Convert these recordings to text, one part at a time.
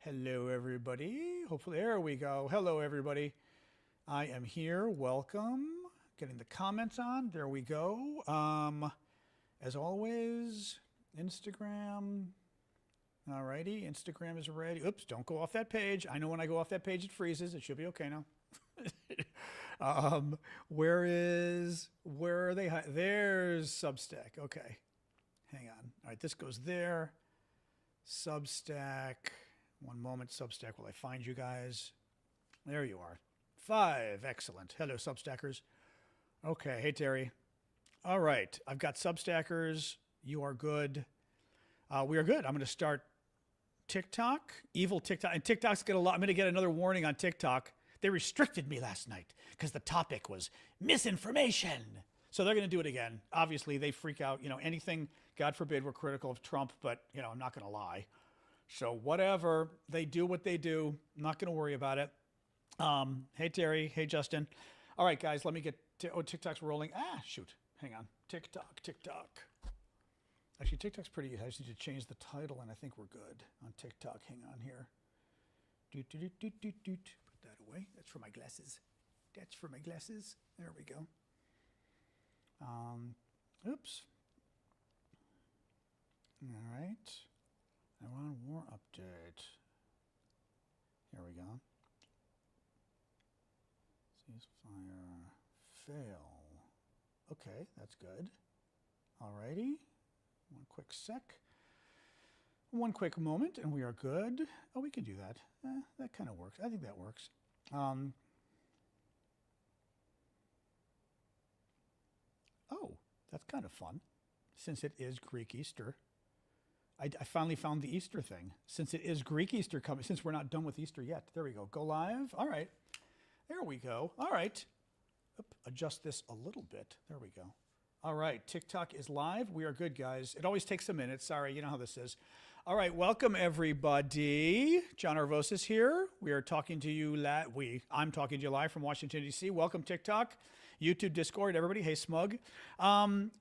Hello, everybody. Hopefully, there we go. Hello, everybody. I am here. Welcome. Getting the comments on. There we go. As always, Instagram. Alrighty, Instagram is ready. Oops, don't go off that page. I know when I go off that page, it freezes. It should be okay now. Where are they? There's Substack. Okay. Hang on. All right, this goes there. Substack. One moment, Substack, while I find you guys. There you are. 5. Excellent. Hello, Substackers. Okay. Hey, Terry. All right. I've got Substackers. You are good. We are good. I'm going to start TikTok. Evil TikTok. And TikTok's got a lot. I'm going to get another warning on TikTok. They restricted me last night because the topic was misinformation. So they're going to do it again. Obviously, they freak out. You know, anything, God forbid, we're critical of Trump, but, you know, I'm not going to lie. So whatever, they do what they do. I'm not going to worry about it. Hey, Terry. Hey, Justin. All right, guys, let me get TikTok's rolling. Shoot. Hang on. TikTok. Actually, TikTok's pretty easy. I just need to change the title, and I think we're good on TikTok. Hang on here. Put that away. That's for my glasses. There we go. Oops. All right. Iran war update. Here we go. Ceasefire fail. Okay, that's good. Alrighty. One quick sec. One quick moment, and we are good. Oh, we can do that. That kind of works. I think that works. Oh, that's kind of fun, since it is Greek Easter. I finally found the Easter thing. Since it is Greek Easter coming, since we're not done with Easter yet. There we go. Go live. All right. There we go. All right. Adjust this a little bit. There we go. All right. TikTok is live. We are good, guys. It always takes a minute. Sorry. You know how this is. All right. Welcome, everybody. John Arvosis here. We are talking to you. I'm talking to you live from Washington, D.C. Welcome, TikTok. YouTube, Discord, everybody. Hey, Smug.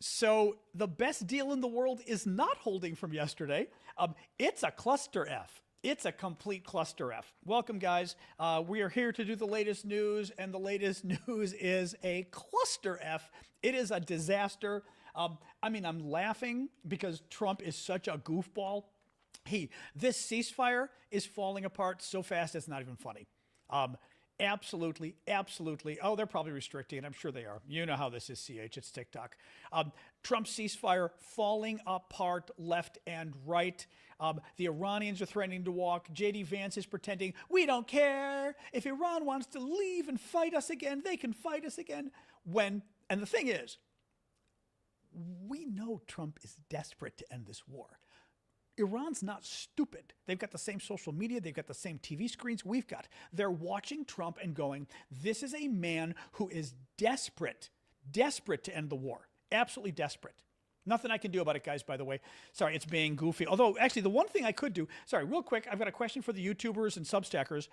So the best deal in the world is not holding from yesterday. It's a cluster F. It's a complete cluster F. Welcome, guys. We are here to do the latest news, and the latest news is a cluster F. It is a disaster. I mean, I'm laughing because Trump is such a goofball. This ceasefire is falling apart so fast it's not even funny. Absolutely. Oh, they're probably restricting it. I'm sure they are. You know how this is, CH. It's TikTok. Trump's ceasefire falling apart left and right. The Iranians are threatening to walk. JD Vance is pretending, we don't care. If Iran wants to leave and fight us again, they can fight us again. And the thing is, we know Trump is desperate to end this war. Iran's not stupid. They've got the same social media. They've got the same TV screens we've got. They're watching Trump and going, this is a man who is desperate to end the war. Absolutely desperate. Nothing I can do about it, guys, by the way. Sorry, it's being goofy. Although, actually, the one thing I could do, sorry, real quick, I've got a question for the YouTubers and Substackers.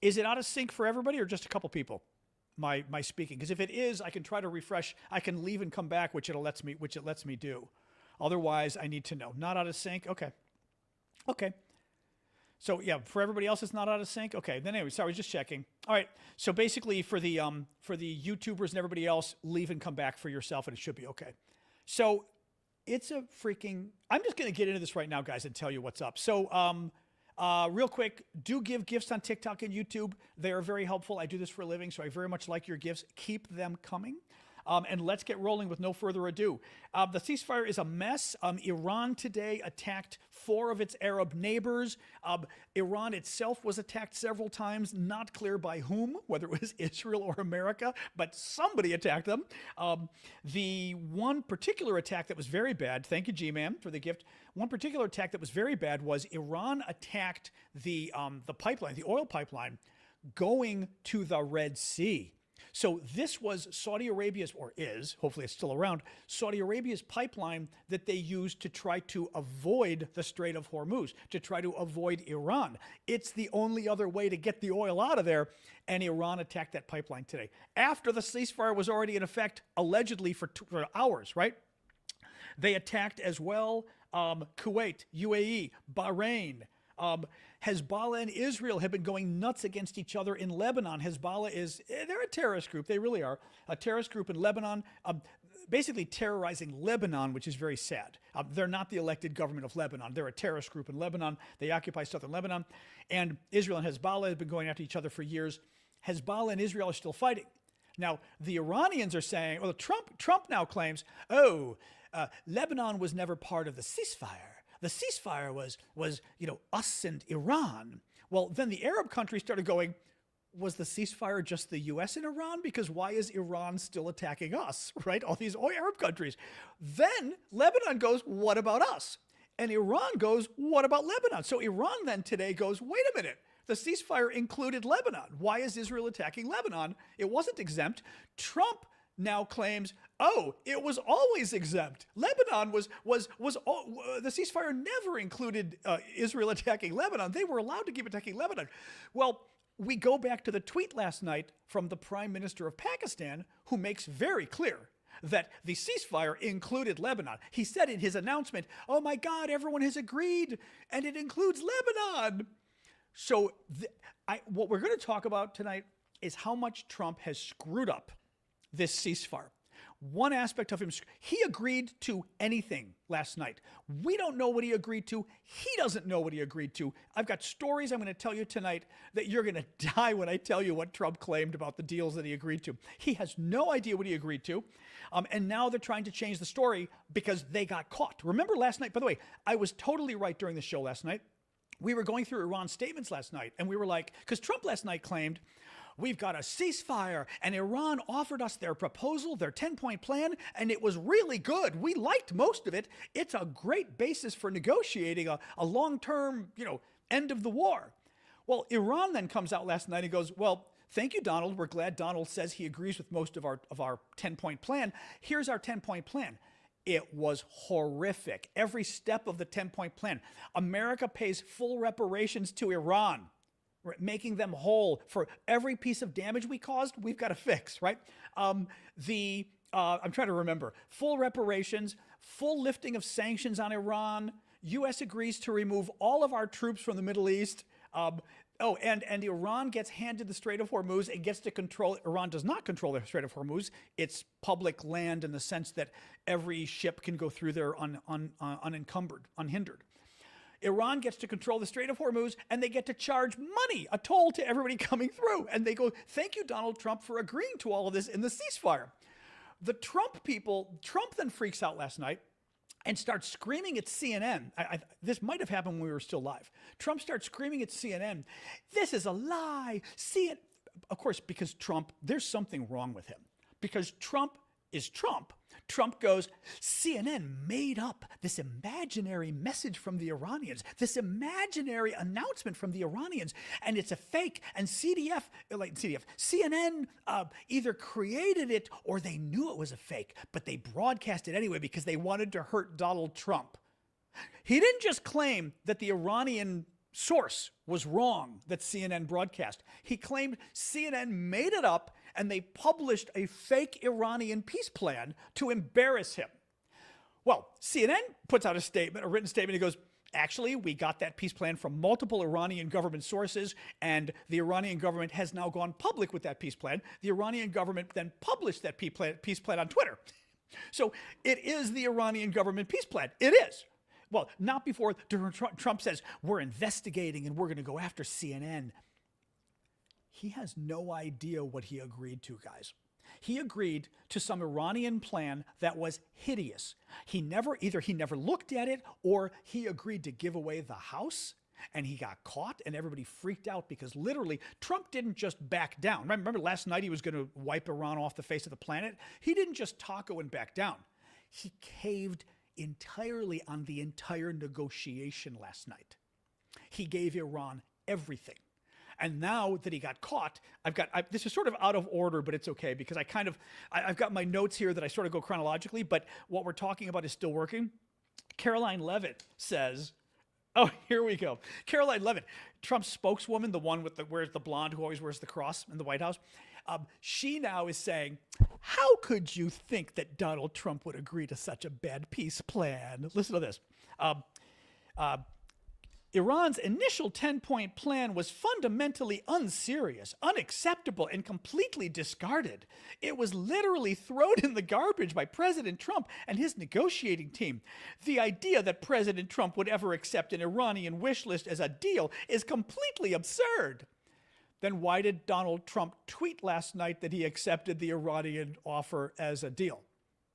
Is it out of sync for everybody or just a couple people? My speaking. Because if it is, I can try to refresh. I can leave and come back, which it lets me do. Otherwise, I need to know. Not out of sync? Okay. So, yeah, for everybody else, it's not out of sync? Okay, then anyway, sorry, just checking. All right, so basically for the YouTubers and everybody else, leave and come back for yourself, and it should be okay. So, it's a freaking... I'm just going to get into this right now, guys, and tell you what's up. So, real quick, do give gifts on TikTok and YouTube. They are very helpful. I do this for a living, so I very much like your gifts. Keep them coming. And let's get rolling with no further ado. The ceasefire is a mess. Iran today attacked 4 of its Arab neighbors. Iran itself was attacked several times, not clear by whom, whether it was Israel or America, but somebody attacked them. The one particular attack that was very bad, thank you, G-Man, for the gift. One particular attack that was very bad was Iran attacked the pipeline, the oil pipeline, going to the Red Sea. So this was Saudi Arabia's, or is, hopefully it's still around, Saudi Arabia's pipeline that they used to try to avoid the Strait of Hormuz, to try to avoid Iran. It's the only other way to get the oil out of there, and Iran attacked that pipeline today. After the ceasefire was already in effect, allegedly for hours, right? They attacked as well Kuwait, UAE, Bahrain, Hezbollah and Israel have been going nuts against each other in Lebanon. Hezbollah they're a terrorist group. They really are. A terrorist group in Lebanon, basically terrorizing Lebanon, which is very sad. They're not the elected government of Lebanon. They're a terrorist group in Lebanon. They occupy southern Lebanon. And Israel and Hezbollah have been going after each other for years. Hezbollah and Israel are still fighting. Now, the Iranians are saying, well, Trump now claims, Lebanon was never part of the ceasefire. The ceasefire was us and Iran. Well, then the Arab countries started going, was the ceasefire just the U.S. and Iran? Because why is Iran still attacking us, right? All these Arab countries. Then Lebanon goes, what about us? And Iran goes, what about Lebanon? So Iran then today goes, wait a minute. The ceasefire included Lebanon. Why is Israel attacking Lebanon? It wasn't exempt. Trump now claims, it was always exempt. Lebanon the ceasefire never included Israel attacking Lebanon. They were allowed to keep attacking Lebanon. Well, we go back to the tweet last night from the Prime Minister of Pakistan, who makes very clear that the ceasefire included Lebanon. He said in his announcement, oh my God, everyone has agreed, and it includes Lebanon. So what we're going to talk about tonight is how much Trump has screwed up this ceasefire. One aspect of him, he agreed to anything last night. We don't know what he agreed to. He doesn't know what he agreed to. I've got stories I'm going to tell you tonight that you're going to die when I tell you what Trump claimed about the deals that he agreed to. He has no idea what he agreed to. And now they're trying to change the story because they got caught. Remember last night, by the way, I was totally right during the show last night. We were going through Iran's statements last night, and we were like, because Trump last night claimed, we've got a ceasefire, and Iran offered us their proposal, their 10-point plan, and it was really good. We liked most of it. It's a great basis for negotiating a long-term, end of the war. Well, Iran then comes out last night and goes, well, thank you, Donald. We're glad Donald says he agrees with most of our 10-point plan. Here's our 10-point plan. It was horrific. Every step of the 10-point plan. America pays full reparations to Iran, making them whole for every piece of damage we caused. We've got to fix, right? I'm trying to remember. Full reparations, full lifting of sanctions on Iran. U.S. agrees to remove all of our troops from the Middle East. And Iran gets handed the Strait of Hormuz and gets to control. Iran does not control the Strait of Hormuz. It's public land in the sense that every ship can go through there unencumbered, unhindered. Iran gets to control the Strait of Hormuz, and they get to charge money, a toll to everybody coming through. And they go, thank you, Donald Trump, for agreeing to all of this in the ceasefire. The Trump then freaks out last night and starts screaming at CNN. This might have happened when we were still live. Trump starts screaming at CNN, this is a lie. Of course, because Trump, there's something wrong with him. Because Trump is Trump. Trump goes, CNN made up this imaginary message from the Iranians, this imaginary announcement from the Iranians, and it's a fake. And CNN either created it or they knew it was a fake, but they broadcast it anyway because they wanted to hurt Donald Trump. He didn't just claim that the Iranian source was wrong that CNN broadcast. He claimed CNN made it up and they published a fake Iranian peace plan to embarrass him. Well, CNN puts out a written statement. It goes, actually, we got that peace plan from multiple Iranian government sources, and the Iranian government has now gone public with that peace plan. The Iranian government then published that peace plan on Twitter. So it is the Iranian government peace plan. It is. Well, not before Trump says, we're investigating and we're going to go after CNN. He has no idea what he agreed to, guys. He agreed to some Iranian plan that was hideous. Either he never looked at it, or he agreed to give away the house, and he got caught, and everybody freaked out because literally Trump didn't just back down. Remember last night he was going to wipe Iran off the face of the planet? He didn't just taco and back down. He caved entirely on the entire negotiation last night. He gave Iran everything. And now that he got caught, this is sort of out of order, but it's okay because I've got my notes here that I sort of go chronologically, but what we're talking about is still working. Karoline Leavitt says, oh, here we go. Karoline Leavitt, Trump's spokeswoman, the one with wears the blonde who always wears the cross in the White House. She now is saying, how could you think that Donald Trump would agree to such a bad peace plan? Listen to this. Iran's initial 10-point plan was fundamentally unserious, unacceptable, and completely discarded. It was literally thrown in the garbage by President Trump and his negotiating team. The idea that President Trump would ever accept an Iranian wish list as a deal is completely absurd. Then why did Donald Trump tweet last night that he accepted the Iranian offer as a deal?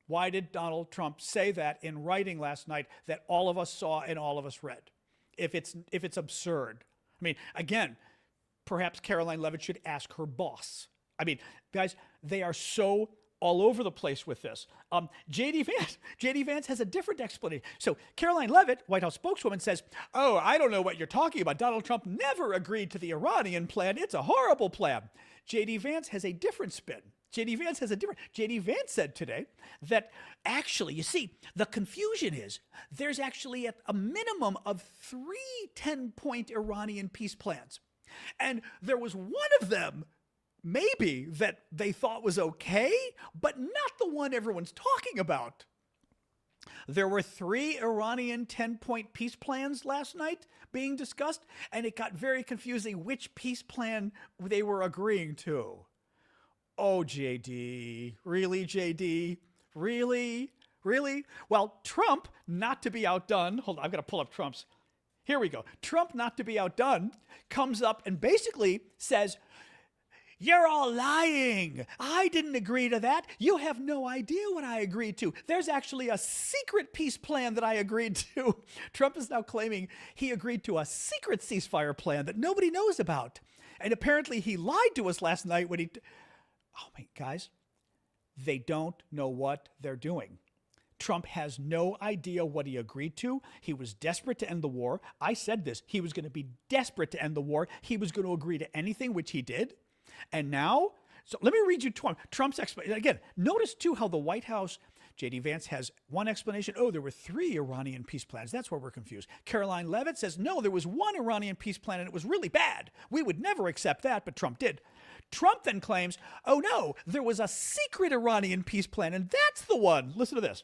Why did Donald Trump say that in writing last night that all of us saw and all of us read? If it's absurd. I mean, again, perhaps Karoline Leavitt should ask her boss. I mean, guys, they are so all over the place with this. JD Vance has a different explanation. So Karoline Leavitt, White House spokeswoman, says, "Oh, I don't know what you're talking about. Donald Trump never agreed to the Iranian plan. It's a horrible plan." JD Vance has a different spin. JD Vance said today that actually, you see, the confusion is there's actually a minimum of 3 10-point Iranian peace plans. And there was one of them, maybe, that they thought was okay, but not the one everyone's talking about. There were 3 Iranian 10-point peace plans last night being discussed, and it got very confusing which peace plan they were agreeing to. Oh, JD. Really, JD? Really? Really? Well, Trump, not to be outdone. Hold on, I've got to pull up Trump's. Here we go. Trump, not to be outdone, comes up and basically says, "You're all lying. I didn't agree to that. You have no idea what I agreed to. There's actually a secret peace plan that I agreed to." Trump is now claiming he agreed to a secret ceasefire plan that nobody knows about. And apparently he lied to us last night when he... Oh, my guys, they don't know what they're doing. Trump has no idea what he agreed to. He was desperate to end the war. I said this. He was going to be desperate to end the war. He was going to agree to anything, which he did. And now, so let me read you Trump's explanation. Again, notice, too, how the White House, JD Vance has one explanation. Oh, there were 3 Iranian peace plans. That's where we're confused. Karoline Leavitt says, no, there was 1 Iranian peace plan, and it was really bad. We would never accept that, but Trump did. Trump then claims, oh, no, there was a secret Iranian peace plan, and that's the one. Listen to this.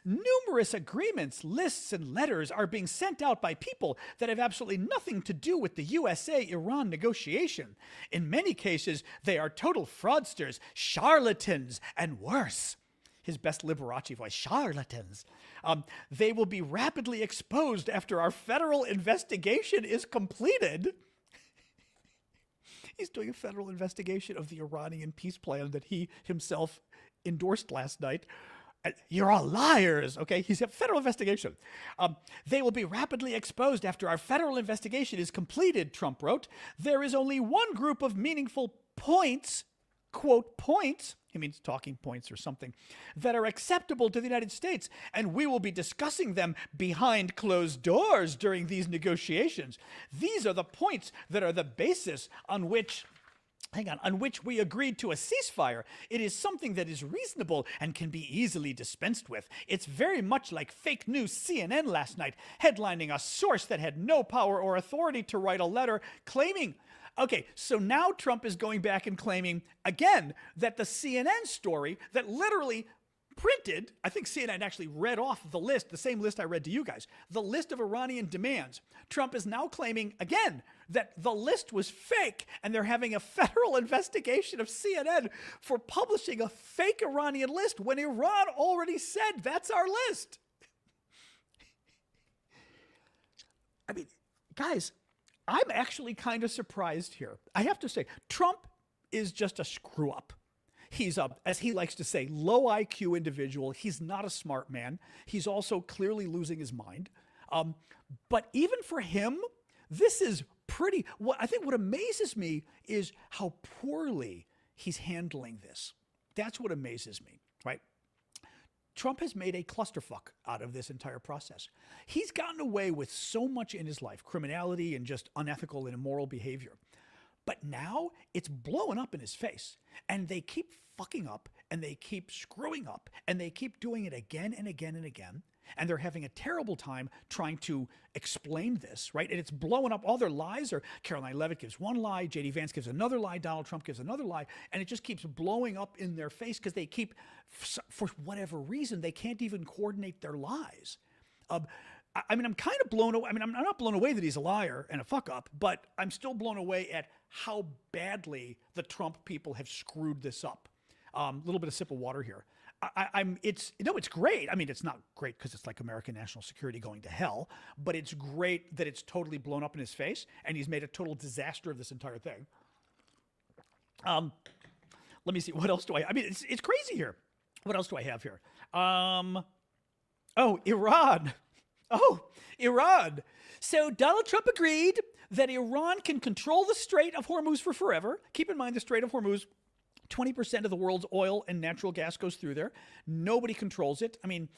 Numerous agreements, lists, and letters are being sent out by people that have absolutely nothing to do with the USA-Iran negotiation. In many cases, they are total fraudsters, charlatans, and worse. His best Liberace voice, charlatans. They will be rapidly exposed after our federal investigation is completed. He's doing a federal investigation of the Iranian peace plan that he himself endorsed last night. You're all liars, okay? He's a federal investigation. They will be rapidly exposed after our federal investigation is completed, Trump wrote. There is only one group of meaningful points, quote, points, he means talking points or something, that are acceptable to the United States, and we will be discussing them behind closed doors during these negotiations. These are the points that are the basis on which we agreed to a ceasefire. It is something that is reasonable and can be easily dispensed with. It's very much like fake news CNN last night, headlining a source that had no power or authority to write a letter claiming... Okay, so now Trump is going back and claiming, again, that the CNN story that literally printed, I think CNN actually read off the list, the same list I read to you guys, the list of Iranian demands. Trump is now claiming, again, that the list was fake, and they're having a federal investigation of CNN for publishing a fake Iranian list when Iran already said that's our list. I mean, guys, I'm actually kind of surprised here. I have to say, Trump is just a screw up. He's a, as he likes to say, low IQ individual. He's not a smart man. He's also clearly losing his mind. But even for him, this is pretty, I think what amazes me is how poorly he's handling this. That's what amazes me, right? Trump has made a clusterfuck out of this entire process. He's gotten away with so much in his life, criminality and just unethical and immoral behavior. But now it's blowing up in his face, and they keep fucking up, and they keep screwing up, and they keep doing it again and again and again. And they're having a terrible time trying to explain this, right? And it's blowing up. All their lies are, Karoline Leavitt gives one lie, JD Vance gives another lie, Donald Trump gives another lie, and it just keeps blowing up in their face because they keep, for whatever reason, they can't even coordinate their lies. I mean, I'm kind of blown away. I mean, I'm not blown away that he's a liar and a fuck up, but I'm still blown away at how badly the Trump people have screwed this up. Little bit of sip of water here. It's great. I mean, it's not great because it's like American national security going to hell, but it's great that it's totally blown up in his face and he's made a total disaster of this entire thing. Let me see. What else do I mean, it's crazy here. What else do I have here? Iran. Iran. So Donald Trump agreed that Iran can control the Strait of Hormuz for forever. Keep in mind the Strait of Hormuz, 20% of the world's oil and natural gas goes through there. Nobody controls it. I mean,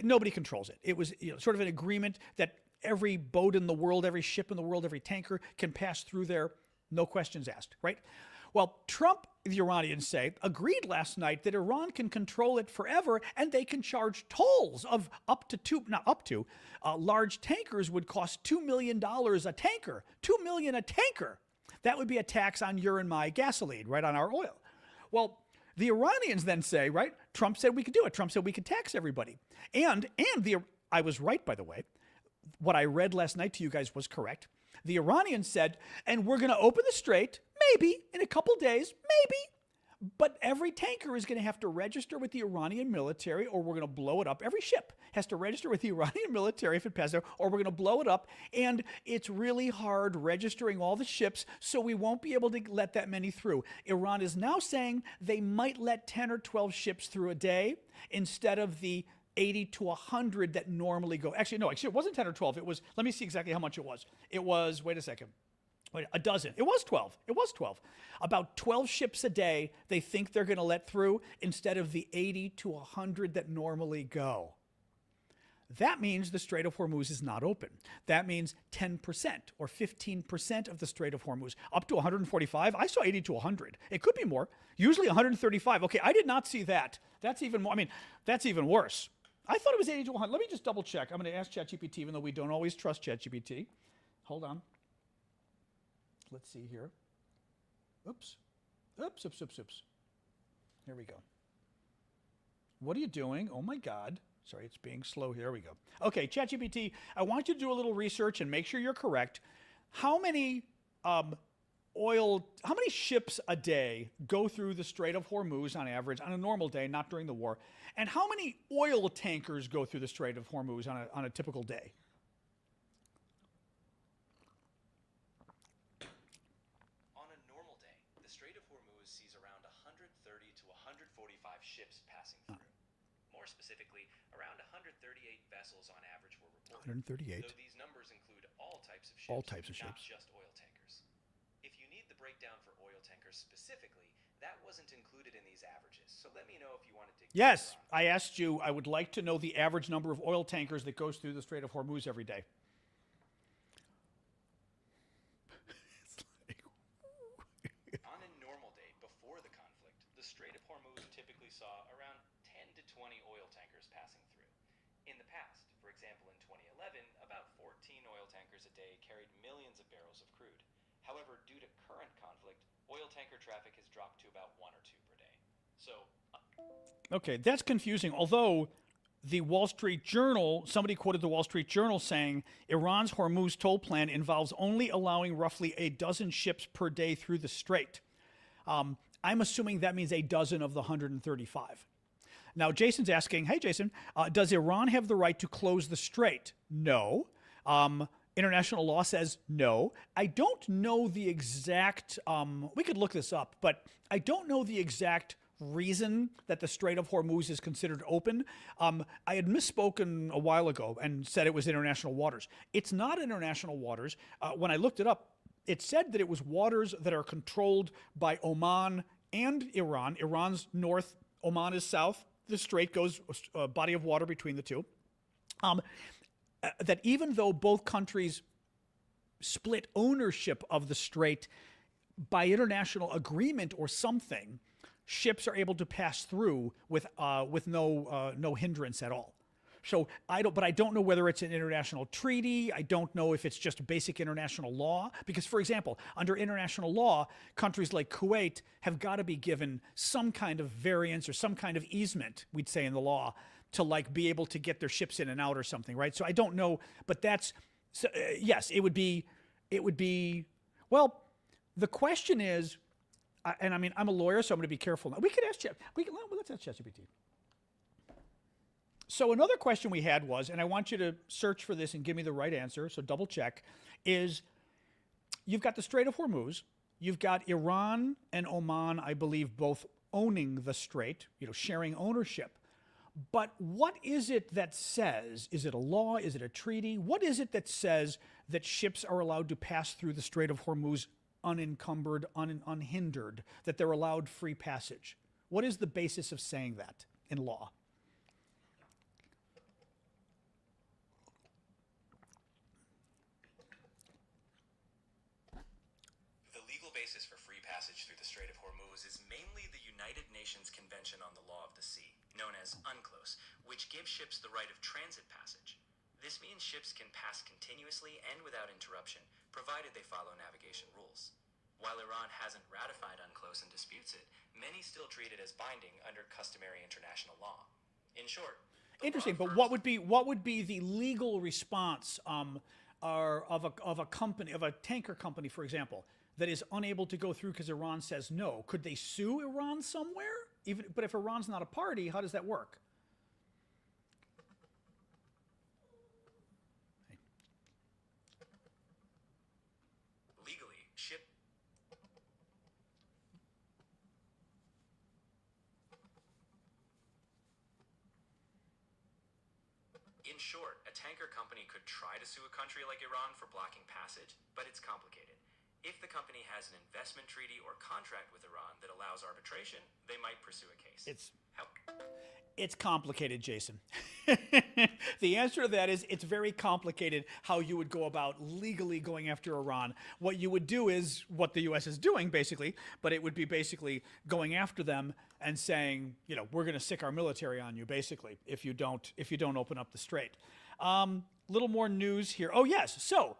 nobody controls it. It was sort of an agreement that every boat in the world, every ship in the world, every tanker can pass through there, no questions asked, right? Well, Trump, the Iranians say, agreed last night that Iran can control it forever and they can charge tolls of large tankers would cost $2 million a tanker. $2 million a tanker. That would be a tax on your and my gasoline, right, on our oil. Well, the Iranians then say, right, Trump said we could do it. Trump said we could tax everybody. I was right, by the way. What I read last night to you guys was correct. The Iranians said, and we're going to open the strait, maybe in a couple days, maybe, but every tanker is going to have to register with the Iranian military or we're going to blow it up. Every ship has to register with the Iranian military if it passes there or we're going to blow it up. And it's really hard registering all the ships, so we won't be able to let that many through. Iran is now saying they might let 10 or 12 ships through a day instead of the 80 to 100 that normally go. Actually, it wasn't 10 or 12. It was, let me see exactly how much it was. It was, wait a second. A dozen. It was 12. It was 12. About 12 ships a day they think they're going to let through instead of the 80 to 100 that normally go. That means the Strait of Hormuz is not open. That means 10% or 15% of the Strait of Hormuz, up to 145. I saw 80 to 100. It could be more. Usually 135. Okay, I did not see that. That's even more. I mean, that's even worse. I thought it was 80 to 100. Let me just double check. I'm going to ask ChatGPT, even though we don't always trust ChatGPT. Hold on. Let's see here. Oops. Here we go. What are you doing? Oh my God. Sorry, it's being slow. Here we go. Okay, ChatGPT, I want you to do a little research and make sure you're correct. How many ships a day go through the Strait of Hormuz on average on a normal day, not during the war? And how many oil tankers go through the Strait of Hormuz on a typical day? On a normal day, the Strait of Hormuz sees around 130 to 145 ships passing through. More specifically, around 138 vessels on average were reported. 138. Though these numbers include all types of ships, not just oil tankers. If you need the breakdown for oil tankers specifically, that wasn't included in these averages. So let me know if you want to dig. Yes, I asked you. I would like to know the average number of oil tankers that goes through the Strait of Hormuz every day. On a normal day before the conflict, the Strait of Hormuz typically saw around 10 to 20 oil tankers passing through. In the past, for example in 2011, about 14 oil tankers a day carried millions of barrels of crude. However, due to current conflict, oil tanker traffic has dropped to about 1 or 2 per day. So, okay, that's confusing. Although the Wall Street Journal, somebody quoted the Wall Street Journal saying Iran's Hormuz toll plan involves only allowing roughly a dozen ships per day through the strait. I'm assuming that means a dozen of the 135. Now, Jason's asking, hey, Jason, does Iran have the right to close the strait? No. International law says no. I don't know the exact, we could look this up, but I don't know the exact reason that the Strait of Hormuz is considered open. I had misspoken a while ago and said it was international waters. It's not international waters. When I looked it up, it said that it was waters that are controlled by Oman and Iran. Iran's north, Oman is south. The strait goes a body of water between the two. That even though both countries split ownership of the strait by international agreement or something, ships are able to pass through with no hindrance at all. So I don't know whether it's an international treaty. I don't know if it's just basic international law. Because, for example, under international law, countries like Kuwait have got to be given some kind of variance or some kind of easement, we'd say in the law, to like be able to get their ships in and out or something, right? So I don't know, but that's so, yes, it would be. Well, the question is, and I mean, I'm a lawyer, so I'm going to be careful. Now. We could ask Chat. Let's ask ChatGPT. So another question we had was, and I want you to search for this and give me the right answer, so double check, is you've got the Strait of Hormuz, you've got Iran and Oman, I believe, both owning the strait, sharing ownership. But what is it that says, is it a law, is it a treaty? What is it that says that ships are allowed to pass through the Strait of Hormuz unencumbered, unhindered, that they're allowed free passage? What is the basis of saying that in law? The legal basis for free passage through the Strait of Hormuz is mainly the United Nations Convention on the Law of the Sea, known as UNCLOS, which gives ships the right of transit passage. This means ships can pass continuously and without interruption, provided they follow navigation rules. While Iran hasn't ratified UNCLOS and disputes it, many still treat it as binding under customary international law. In short, interesting. But what would be the legal response of a company, of a tanker company, for example, that is unable to go through because Iran says no? Could they sue Iran somewhere? But if Iran's not a party, how does that work? In short, a tanker company could try to sue a country like Iran for blocking passage, but it's complicated. If the company has an investment treaty or contract with Iran that allows arbitration, they might pursue a case. It's complicated, Jason. The answer to that is it's very complicated how you would go about legally going after Iran. What you would do is what the U.S. is doing, basically, but it would be basically going after them and saying, we're going to sick our military on you, basically, if you don't open up the strait. Little more news here. Oh, yes. So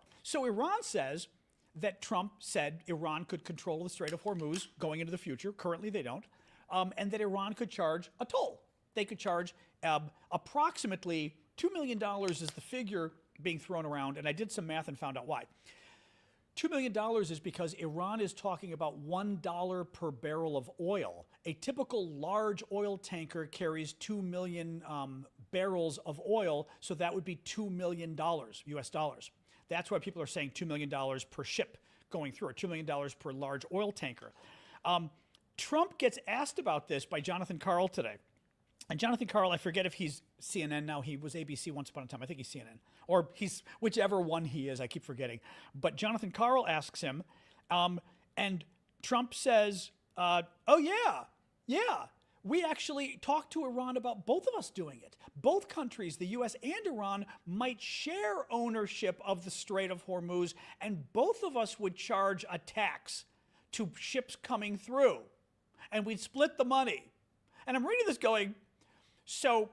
Iran says that Trump said Iran could control the Strait of Hormuz going into the future. Currently, they don't. And that Iran could charge a toll. They could charge approximately $2 million is the figure being thrown around, and I did some math and found out why. $2 million is because Iran is talking about $1 per barrel of oil. A typical large oil tanker carries 2 million barrels of oil, so that would be $2 million, US dollars. That's why people are saying $2 million per ship going through, or $2 million per large oil tanker. Trump gets asked about this by Jonathan Karl today. And Jonathan Karl, I forget if he's CNN now. He was ABC once upon a time. I think he's CNN. Or he's whichever one he is. I keep forgetting. But Jonathan Karl asks him, and Trump says, oh, yeah, we actually talked to Iran about both of us doing it. Both countries, the U.S. and Iran, might share ownership of the Strait of Hormuz, and both of us would charge a tax to ships coming through. And we'd split the money. And I'm reading this going, so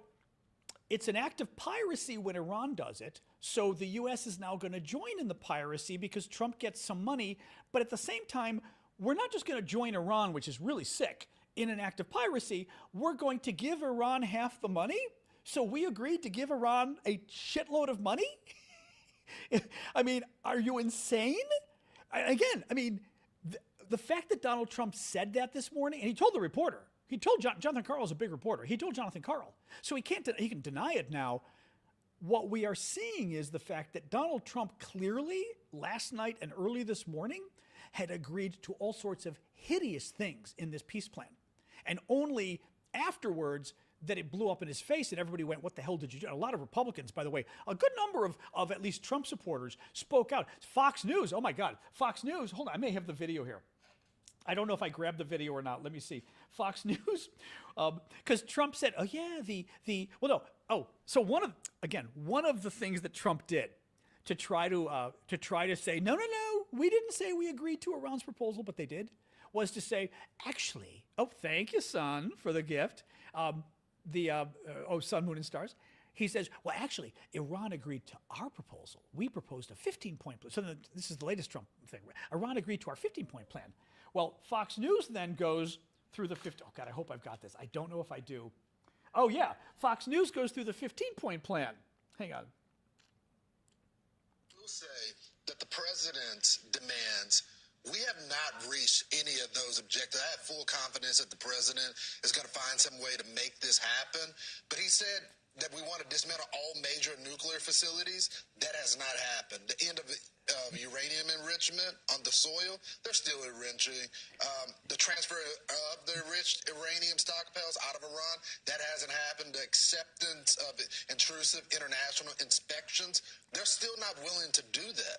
it's an act of piracy when Iran does it. So the U.S. is now going to join in the piracy because Trump gets some money. But at the same time, we're not just going to join Iran, which is really sick, in an act of piracy. We're going to give Iran half the money. So we agreed to give Iran a shitload of money? I mean, are you insane? The fact that Donald Trump said that this morning, and he told the reporter, he told Jonathan Karl is a big reporter. He told Jonathan Karl. So he can deny it now. What we are seeing is the fact that Donald Trump clearly last night and early this morning had agreed to all sorts of hideous things in this peace plan. And only afterwards that it blew up in his face and everybody went, what the hell did you do? And a lot of Republicans, by the way, a good number of at least Trump supporters spoke out. Fox News, oh my God, Fox News, hold on, I may have the video here. I don't know if I grabbed the video or not. Let me see. Fox News, because Trump said, "Oh yeah, so one of the things that Trump did to try to say no, we didn't say we agreed to Iran's proposal, but they did, was to say actually, thank you, son, for the gift, sun, moon, and stars." He says, well, actually, Iran agreed to our proposal. We proposed a 15-point plan. So this is the latest Trump thing. Iran agreed to our 15-point plan. Well, Fox News then goes through the 50. Oh, God, I hope I've got this. I don't know if I do. Oh, yeah. Fox News goes through the 15-point plan. Hang on. We'll say that the president's demands, we have not reached any of those objectives. I have full confidence that the president is going to find some way to make this happen. But he said that we want to dismantle all major nuclear facilities. That has not happened. The end of uranium enrichment on the soil, they're still enriching. The transfer of the enriched uranium stockpiles out of Iran, that hasn't happened. The acceptance of intrusive international inspections, they're still not willing to do that.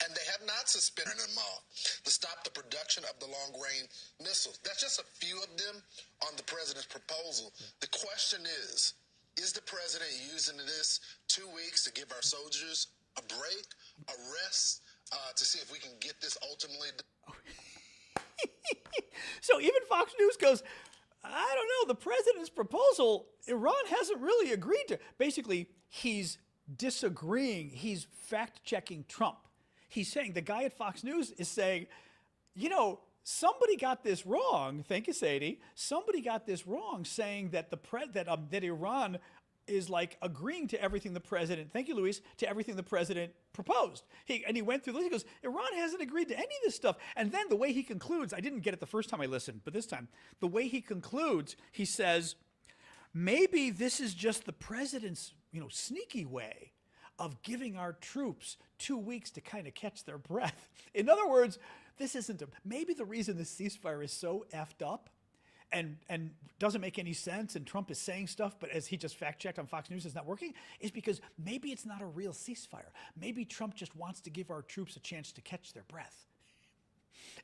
And they have not suspended them all to stop the production of the long-range missiles. That's just a few of them on the president's proposal. The question is the president using this 2 weeks to give our soldiers a break, a rest, to see if we can get this ultimately done? So even Fox News goes, I don't know, the president's proposal, Iran hasn't really agreed to. Basically, he's disagreeing. He's fact-checking Trump. He's saying, the guy at Fox News is saying, you know, somebody got this wrong. Thank you, Sadie. Somebody got this wrong, saying that that Iran is like agreeing to everything the president. Thank you, Luis. To everything the president proposed. He went through this. He goes, Iran hasn't agreed to any of this stuff. And then the way he concludes, I didn't get it the first time I listened, but this time, the way he concludes, he says, maybe this is just the president's, sneaky way of giving our troops 2 weeks to kind of catch their breath. In other words, this isn't maybe the reason this ceasefire is so effed up and doesn't make any sense, and Trump is saying stuff, but as he just fact-checked on Fox News, it's not working, is because maybe it's not a real ceasefire. Maybe Trump just wants to give our troops a chance to catch their breath.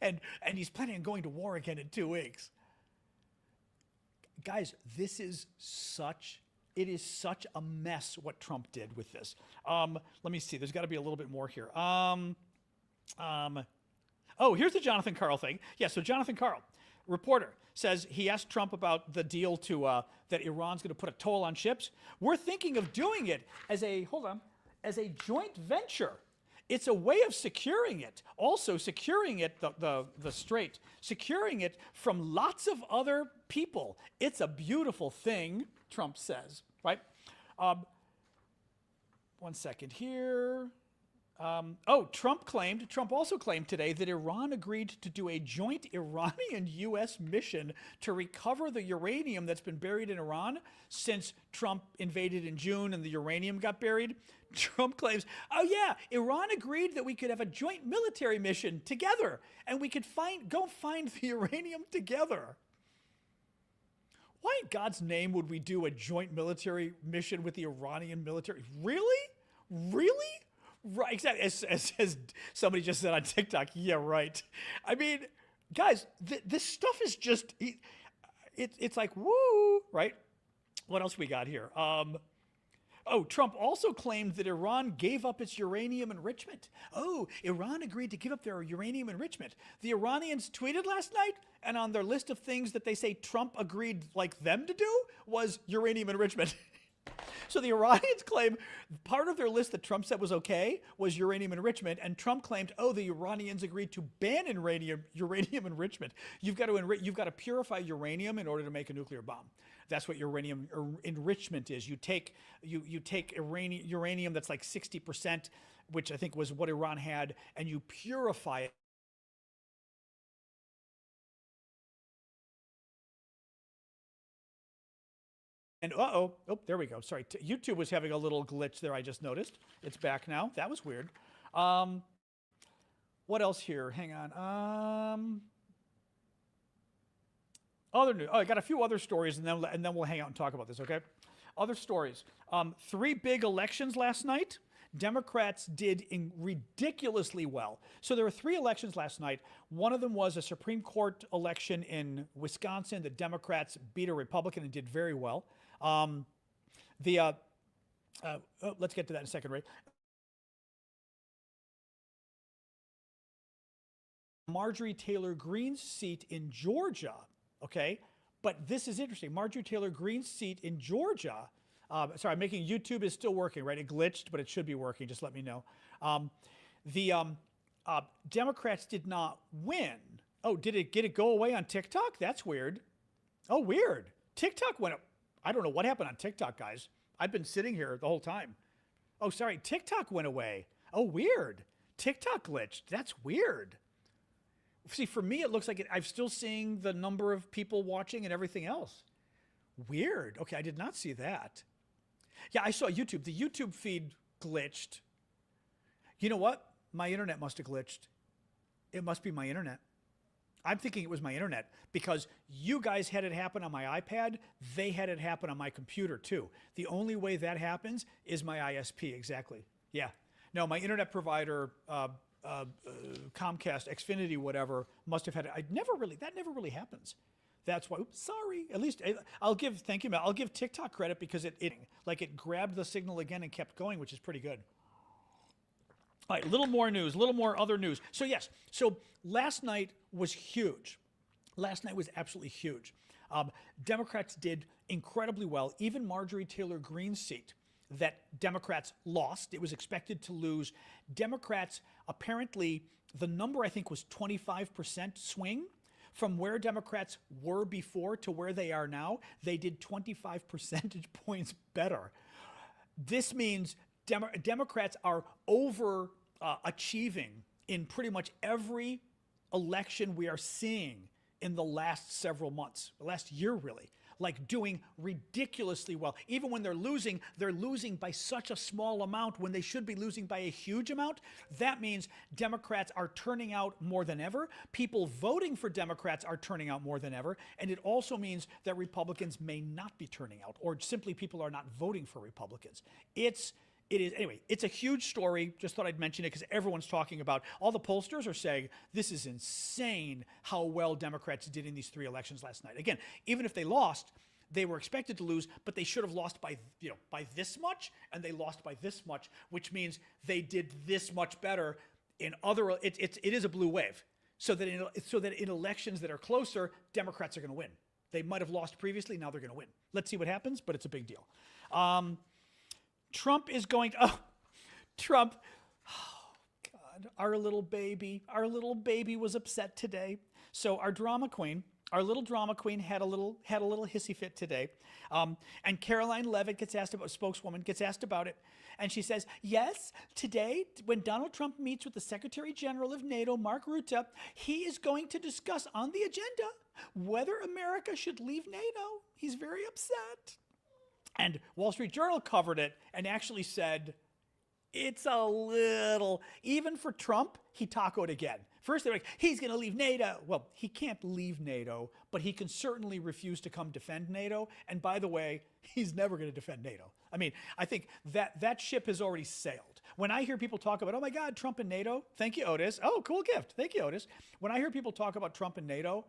And he's planning on going to war again in 2 weeks. Guys, it is such a mess what Trump did with this. Let me see. There's got to be a little bit more here. Oh, here's the Jonathan Karl thing. Yeah, so Jonathan Karl, reporter, says he asked Trump about the deal to that Iran's going to put a toll on ships. We're thinking of doing it as a joint venture. It's a way of securing it. Also securing it, the strait, securing it from lots of other people. It's a beautiful thing, Trump says, right? 1 second here. Trump also claimed today that Iran agreed to do a joint Iranian-U.S. mission to recover the uranium that's been buried in Iran since Trump invaded in June and the uranium got buried. Trump claims, oh yeah, Iran agreed that we could have a joint military mission together and we could go find the uranium together. Why in God's name would we do a joint military mission with the Iranian military? Really? Really? Right, exactly. As somebody just said on TikTok, yeah, right. I mean, guys, this stuff is just, it's like, woo, right? What else we got here? Trump also claimed that Iran gave up its uranium enrichment. Oh, Iran agreed to give up their uranium enrichment. The Iranians tweeted last night, and on their list of things that they say Trump agreed like them to do was uranium enrichment. So the Iranians claim part of their list that Trump said was okay was uranium enrichment, and Trump claimed, oh, the Iranians agreed to ban uranium enrichment. You've got to purify uranium in order to make a nuclear bomb. That's what uranium enrichment is. You take uranium that's like 60%, which I think was what Iran had, and you purify it. And there we go. Sorry, YouTube was having a little glitch there. I just noticed. It's back now. That was weird. What else here? Hang on. Other news. I got a few other stories, and then we'll hang out and talk about this. Okay. Other stories. 3 big elections last night. Democrats did ridiculously well. So there were 3 elections last night. One of them was a Supreme Court election in Wisconsin. The Democrats beat a Republican and did very well. Let's get to that in a second, Ray. Marjorie Taylor Greene's seat in Georgia, okay? But this is interesting. Marjorie Taylor Greene's seat in Georgia, sorry, YouTube is still working, right? It glitched, but it should be working. Just let me know. Democrats did not win. Oh, did it go away on TikTok? That's weird. Oh, weird. TikTok went up. I don't know what happened on TikTok, guys. I've been sitting here the whole time. Oh, sorry. TikTok went away. Oh, weird. TikTok glitched. That's weird. See, for me, it looks like I'm still seeing the number of people watching and everything else. Weird. Okay, I did not see that. Yeah, I saw YouTube. The YouTube feed glitched. You know what? My internet must have glitched. It must be my internet. I'm thinking it was my internet because you guys had it happen on my iPad. They had it happen on my computer too. The only way that happens is my ISP. Exactly. Yeah. No, my internet provider, Comcast, Xfinity, whatever, must have had it. That never really happens. That's why, oops, sorry. At least thank you, Matt. I'll give TikTok credit because it grabbed the signal again and kept going, which is pretty good. All right, a little more news, a little more other news. So yes, last night was huge. Last night was absolutely huge. Democrats did incredibly well. Even Marjorie Taylor Greene's seat that Democrats lost, it was expected to lose. Democrats, apparently, the number I think was 25% swing. From where Democrats were before to where they are now, they did 25 percentage points better. This means Democrats are achieving in pretty much every election we are seeing in the last several months, the last year really, like doing ridiculously well. Even when they're losing by such a small amount when they should be losing by a huge amount. That means Democrats are turning out more than ever. People voting for Democrats are turning out more than ever. And it also means that Republicans may not be turning out, or simply people are not voting for Republicans. Anyway, it's a huge story. Just thought I'd mention it because everyone's talking about, all the pollsters are saying, this is insane how well Democrats did in these 3 elections last night. Again, even if they lost, they were expected to lose, but they should have lost by this much, and they lost by this much, which means they did this much better in other, it is a blue wave. So that in elections that are closer, Democrats are going to win. They might have lost previously, now they're going to win. Let's see what happens, but it's a big deal. Trump is going to, Trump, oh God, our little baby was upset today. So our little drama queen had a little hissy fit today. And Karoline Leavitt spokeswoman gets asked about it. And she says, yes, today, when Donald Trump meets with the Secretary General of NATO, Mark Rutte, he is going to discuss on the agenda whether America should leave NATO. He's very upset. And Wall Street Journal covered it and actually said, it's a little, even for Trump, he tacoed again. First, they're like, he's going to leave NATO. Well, he can't leave NATO, but he can certainly refuse to come defend NATO. And by the way, he's never going to defend NATO. I mean, I think that ship has already sailed. When I hear people talk about, oh my God, Trump and NATO, thank you, Otis. Oh, cool gift. Thank you, Otis. When I hear people talk about Trump and NATO,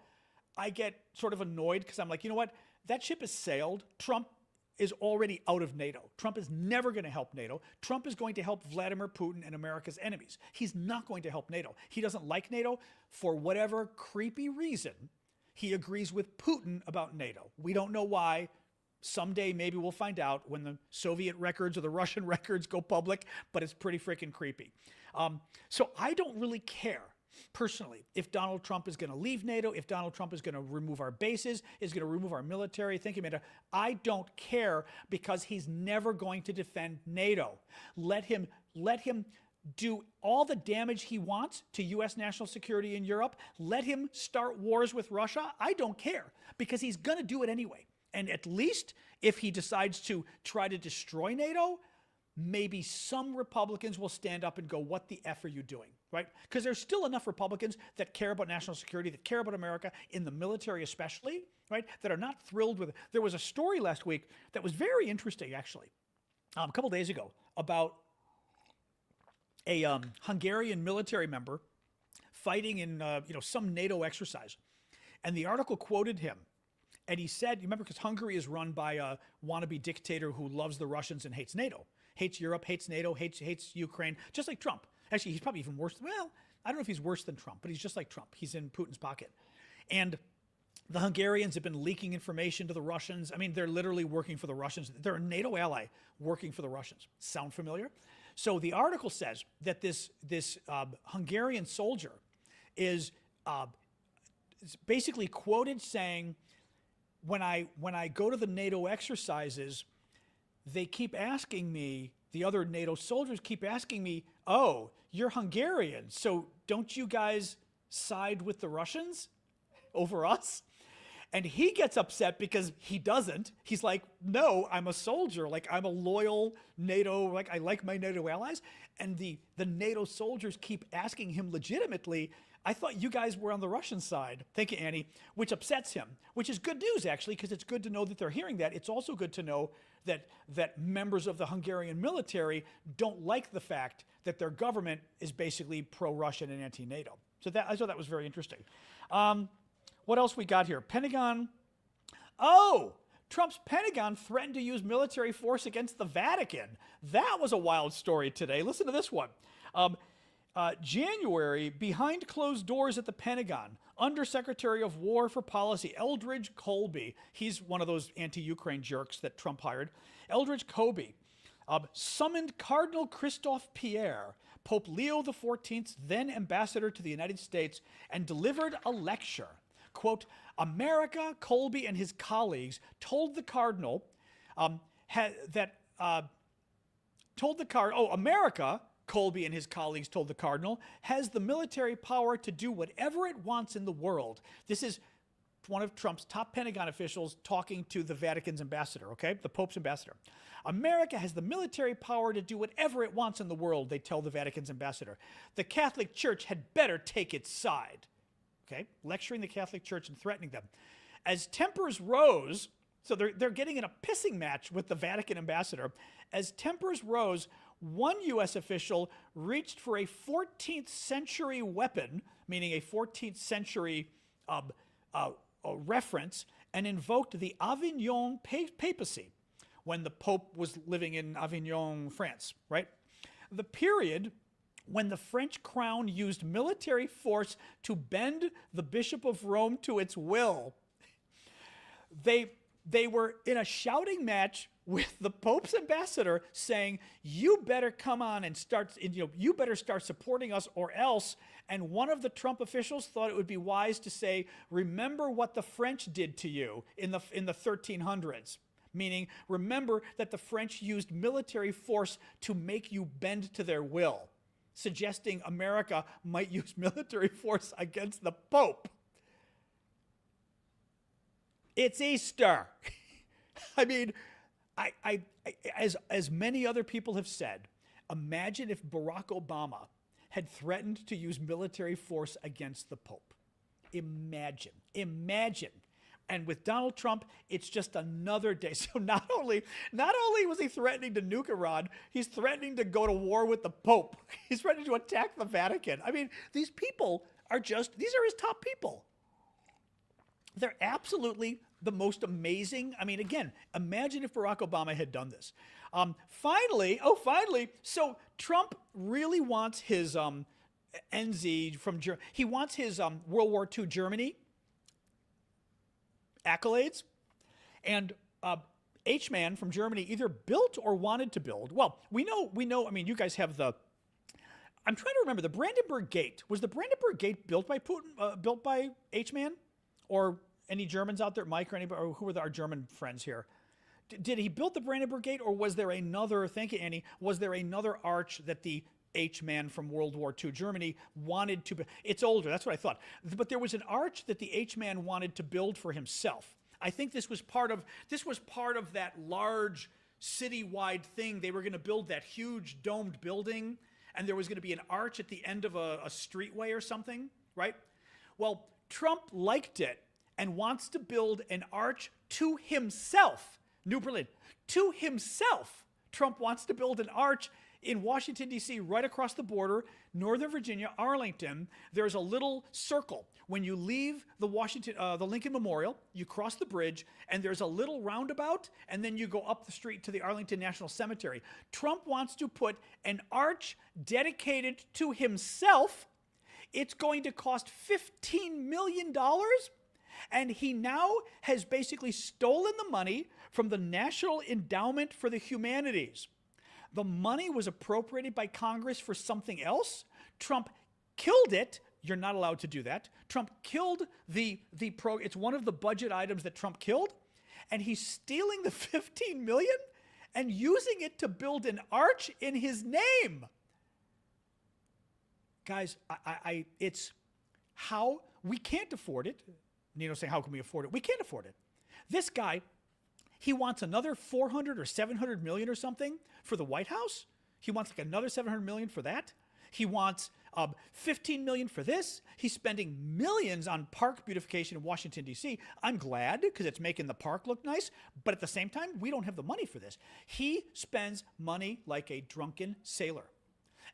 I get sort of annoyed because I'm like, you know what? That ship has sailed. Trump is already out of NATO. Trump is never going to help NATO. Trump is going to help Vladimir Putin and America's enemies. He's not going to help NATO. He doesn't like NATO. For whatever creepy reason, he agrees with Putin about NATO. We don't know why. Someday maybe we'll find out when the Soviet records or the Russian records go public, but it's pretty freaking creepy. So I don't really care personally if Donald Trump is going to leave NATO, if Donald Trump is going to remove our bases, is going to remove our military. Thank you, Amanda. I don't care because he's never going to defend NATO. Let him do all the damage he wants to U.S. national security in Europe. Let him start wars with Russia. I don't care because he's going to do it anyway. And at least if he decides to try to destroy NATO, maybe some Republicans will stand up and go, what the F are you doing, right? Because there's still enough Republicans that care about national security, that care about America, in the military especially, right, that are not thrilled with it. There was a story last week that was very interesting, actually, a couple days ago, about a Hungarian military member fighting in some NATO exercise. And the article quoted him. And he said, you remember, because Hungary is run by a wannabe dictator who loves the Russians and hates NATO. Hates Europe, hates NATO, hates Ukraine, just like Trump. Actually, he's probably even worse. Well, I don't know if he's worse than Trump, but he's just like Trump. He's in Putin's pocket. And the Hungarians have been leaking information to the Russians. I mean, they're literally working for the Russians. They're a NATO ally working for the Russians. Sound familiar? So the article says that this Hungarian soldier is basically quoted saying, when I go to the NATO exercises, they keep asking me, the other NATO soldiers keep asking me, oh, you're Hungarian, so don't you guys side with the Russians over us? And he gets upset because he doesn't. He's like, no, I'm a soldier. Like, I'm a loyal NATO, like, I like my NATO allies. And the NATO soldiers keep asking him legitimately, I thought you guys were on the Russian side. Thank you, Annie. Which upsets him, which is good news, actually, because it's good to know that they're hearing that. It's also good to know that members of the Hungarian military don't like the fact that their government is basically pro-Russian and anti-NATO. So I thought that was very interesting. What else we got here? Pentagon. Oh, Trump's Pentagon threatened to use military force against the Vatican. That was a wild story today. Listen to this one. January, behind closed doors at the Pentagon, Undersecretary of War for Policy, Eldridge Colby, he's one of those anti-Ukraine jerks that Trump hired, Eldridge Colby, summoned Cardinal Christophe Pierre, Pope Leo XIV's then ambassador to the United States, and delivered a lecture. Quote, America, Colby and his colleagues told the Cardinal America, Colby and his colleagues told the Cardinal, has the military power to do whatever it wants in the world. This is one of Trump's top Pentagon officials talking to the Vatican's ambassador, okay? The Pope's ambassador. America has the military power to do whatever it wants in the world, they tell the Vatican's ambassador. The Catholic Church had better take its side. Okay? Lecturing the Catholic Church and threatening them. As tempers rose, so they're getting in a pissing match with the Vatican ambassador. As tempers rose, one U.S. official reached for a 14th century weapon, meaning a 14th century reference, and invoked the Avignon papacy when the Pope was living in Avignon, France, right? The period when the French crown used military force to bend the Bishop of Rome to its will. They were in a shouting match with the Pope's ambassador saying, you better come on and you better start supporting us or else. And one of the Trump officials thought it would be wise to say, remember what the French did to you in the 1300s. Meaning, remember that the French used military force to make you bend to their will, suggesting America might use military force against the Pope. It's Easter. I mean, as many other people have said, imagine if Barack Obama had threatened to use military force against the Pope. Imagine. And with Donald Trump, it's just another day. So not only was he threatening to nuke Iran, he's threatening to go to war with the Pope. He's threatening to attack the Vatican. I mean, these people these are his top people. They're absolutely the most amazing. I mean, again, imagine if Barack Obama had done this. Finally, so Trump really wants his NZ from Germany. He wants his World War II Germany accolades, and H-Man from Germany either built or wanted to build. Well, we know. I mean, you guys have the. I'm trying to remember the Brandenburg Gate. Was the Brandenburg Gate built by Putin? Built by H-Man, or any Germans out there, Mike, or anybody, or who are our German friends here? Did he build the Brandenburg Gate, or was there another? Thank you, Annie. Was there another arch that the H-Man from World War II Germany wanted to build? It's older, that's what I thought. But there was an arch that the H-Man wanted to build for himself. I think this was part of that large citywide thing. They were going to build that huge domed building, and there was going to be an arch at the end of a streetway or something, right? Well, Trump liked it and wants to build an arch to himself. New Berlin. To himself. Trump wants to build an arch in Washington, D.C., right across the border, Northern Virginia, Arlington. There's a little circle. When you leave the Lincoln Memorial, you cross the bridge, and there's a little roundabout, and then you go up the street to the Arlington National Cemetery. Trump wants to put an arch dedicated to himself. It's going to cost $15 million, and he now has basically stolen the money from the National Endowment for the Humanities. The money was appropriated by Congress for something else. Trump killed it You're not allowed to do that. Trump killed it's one of the budget items that Trump killed, and he's stealing the 15 million and using it to build an arch in his name. Guys, it's how we can't afford it. Nino's saying, how can we afford it? We can't afford it. This guy, he wants another 400 or 700 million or something for the White House. He wants like another 700 million for that. He wants 15 million for this. He's spending millions on park beautification in Washington, D.C. I'm glad because it's making the park look nice. But at the same time, we don't have the money for this. He spends money like a drunken sailor.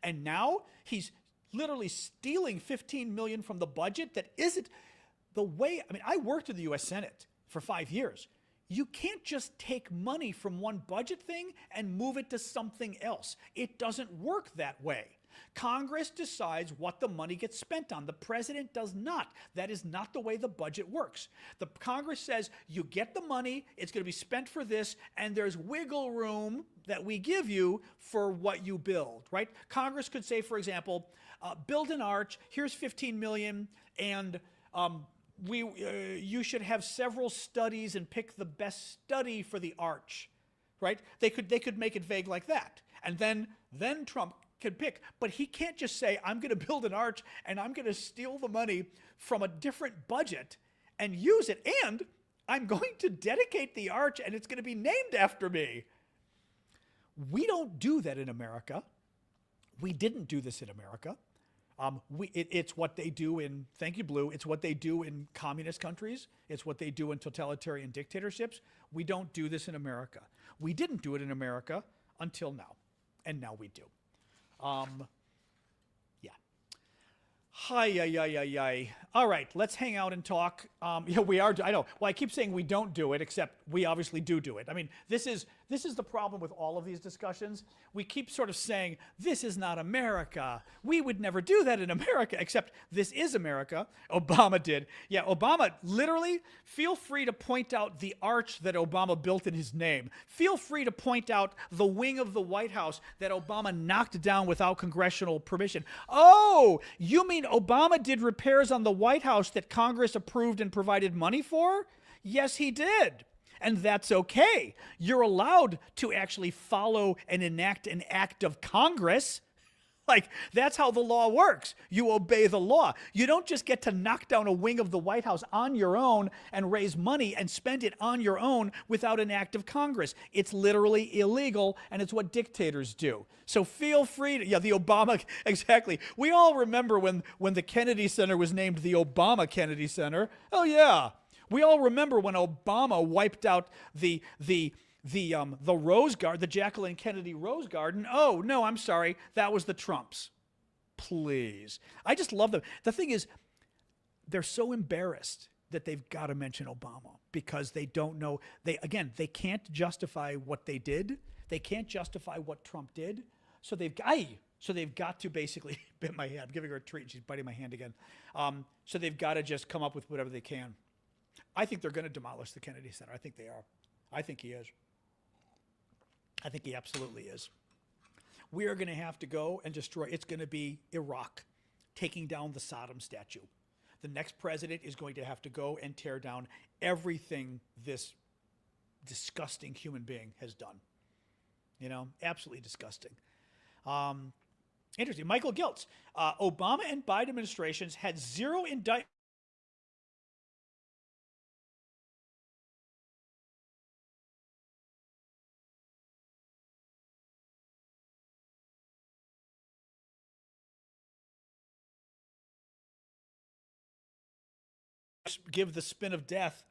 And now he's literally stealing 15 million from the budget that isn't the way. I mean, I worked in the U.S. Senate for 5 years. You can't just take money from one budget thing and move it to something else. It doesn't work that way. Congress decides what the money gets spent on. The president does not. That is not the way the budget works. The Congress says, you get the money, it's going to be spent for this, and there's wiggle room that we give you for what you build, right? Congress could say, for example, build an arch, here's 15 million, and you should have several studies and pick the best study for the arch, right? They could make it vague like that. And then Trump can pick, but he can't just say, I'm going to build an arch and I'm going to steal the money from a different budget and use it. And I'm going to dedicate the arch and it's going to be named after me. We don't do that in America. We didn't do this in America. It's what they do in, thank you, Blue, it's what they do in communist countries. It's what they do in totalitarian dictatorships. We don't do this in America. We didn't do it in America until now. And now we do. Yeah. Hi. All right, let's hang out and talk. Yeah, we are. I know. Well, I keep saying we don't do it, except we obviously do it. I mean, this is the problem with all of these discussions. We keep sort of saying, this is not America. We would never do that in America, except this is America. Obama did. Yeah, Obama, literally, feel free to point out the arch that Obama built in his name. Feel free to point out the wing of the White House that Obama knocked down without congressional permission. Oh, you mean Obama did repairs on the White House that Congress approved and provided money for? Yes, he did. And that's okay. You're allowed to actually follow and enact an act of Congress. Like, that's how the law works. You obey the law. You don't just get to knock down a wing of the White House on your own and raise money and spend it on your own without an act of Congress. It's literally illegal, and it's what dictators do. So feel free to, yeah, the Obama, exactly. We all remember when the Kennedy Center was named the Obama Kennedy Center. Oh, yeah. We all remember when Obama wiped out the Rose Garden, the Jacqueline Kennedy Rose Garden. Oh, no, I'm sorry. That was the Trumps. Please. I just love them. The thing is, they're so embarrassed that they've got to mention Obama because they don't know. They can't justify what they did. They can't justify what Trump did. So they've got to basically bit my hand. I'm giving her a treat. She's biting my hand again. So they've got to just come up with whatever they can. I think they're going to demolish the Kennedy Center. I think they are. I think he is. I think he absolutely is. We are going to have to go and destroy. It's going to be Iraq taking down the Saddam statue. The next president is going to have to go and tear down everything this disgusting human being has done. You know, absolutely disgusting. Interesting. Michael Giltz. Obama and Biden administrations had zero indictment. Give the spin of death.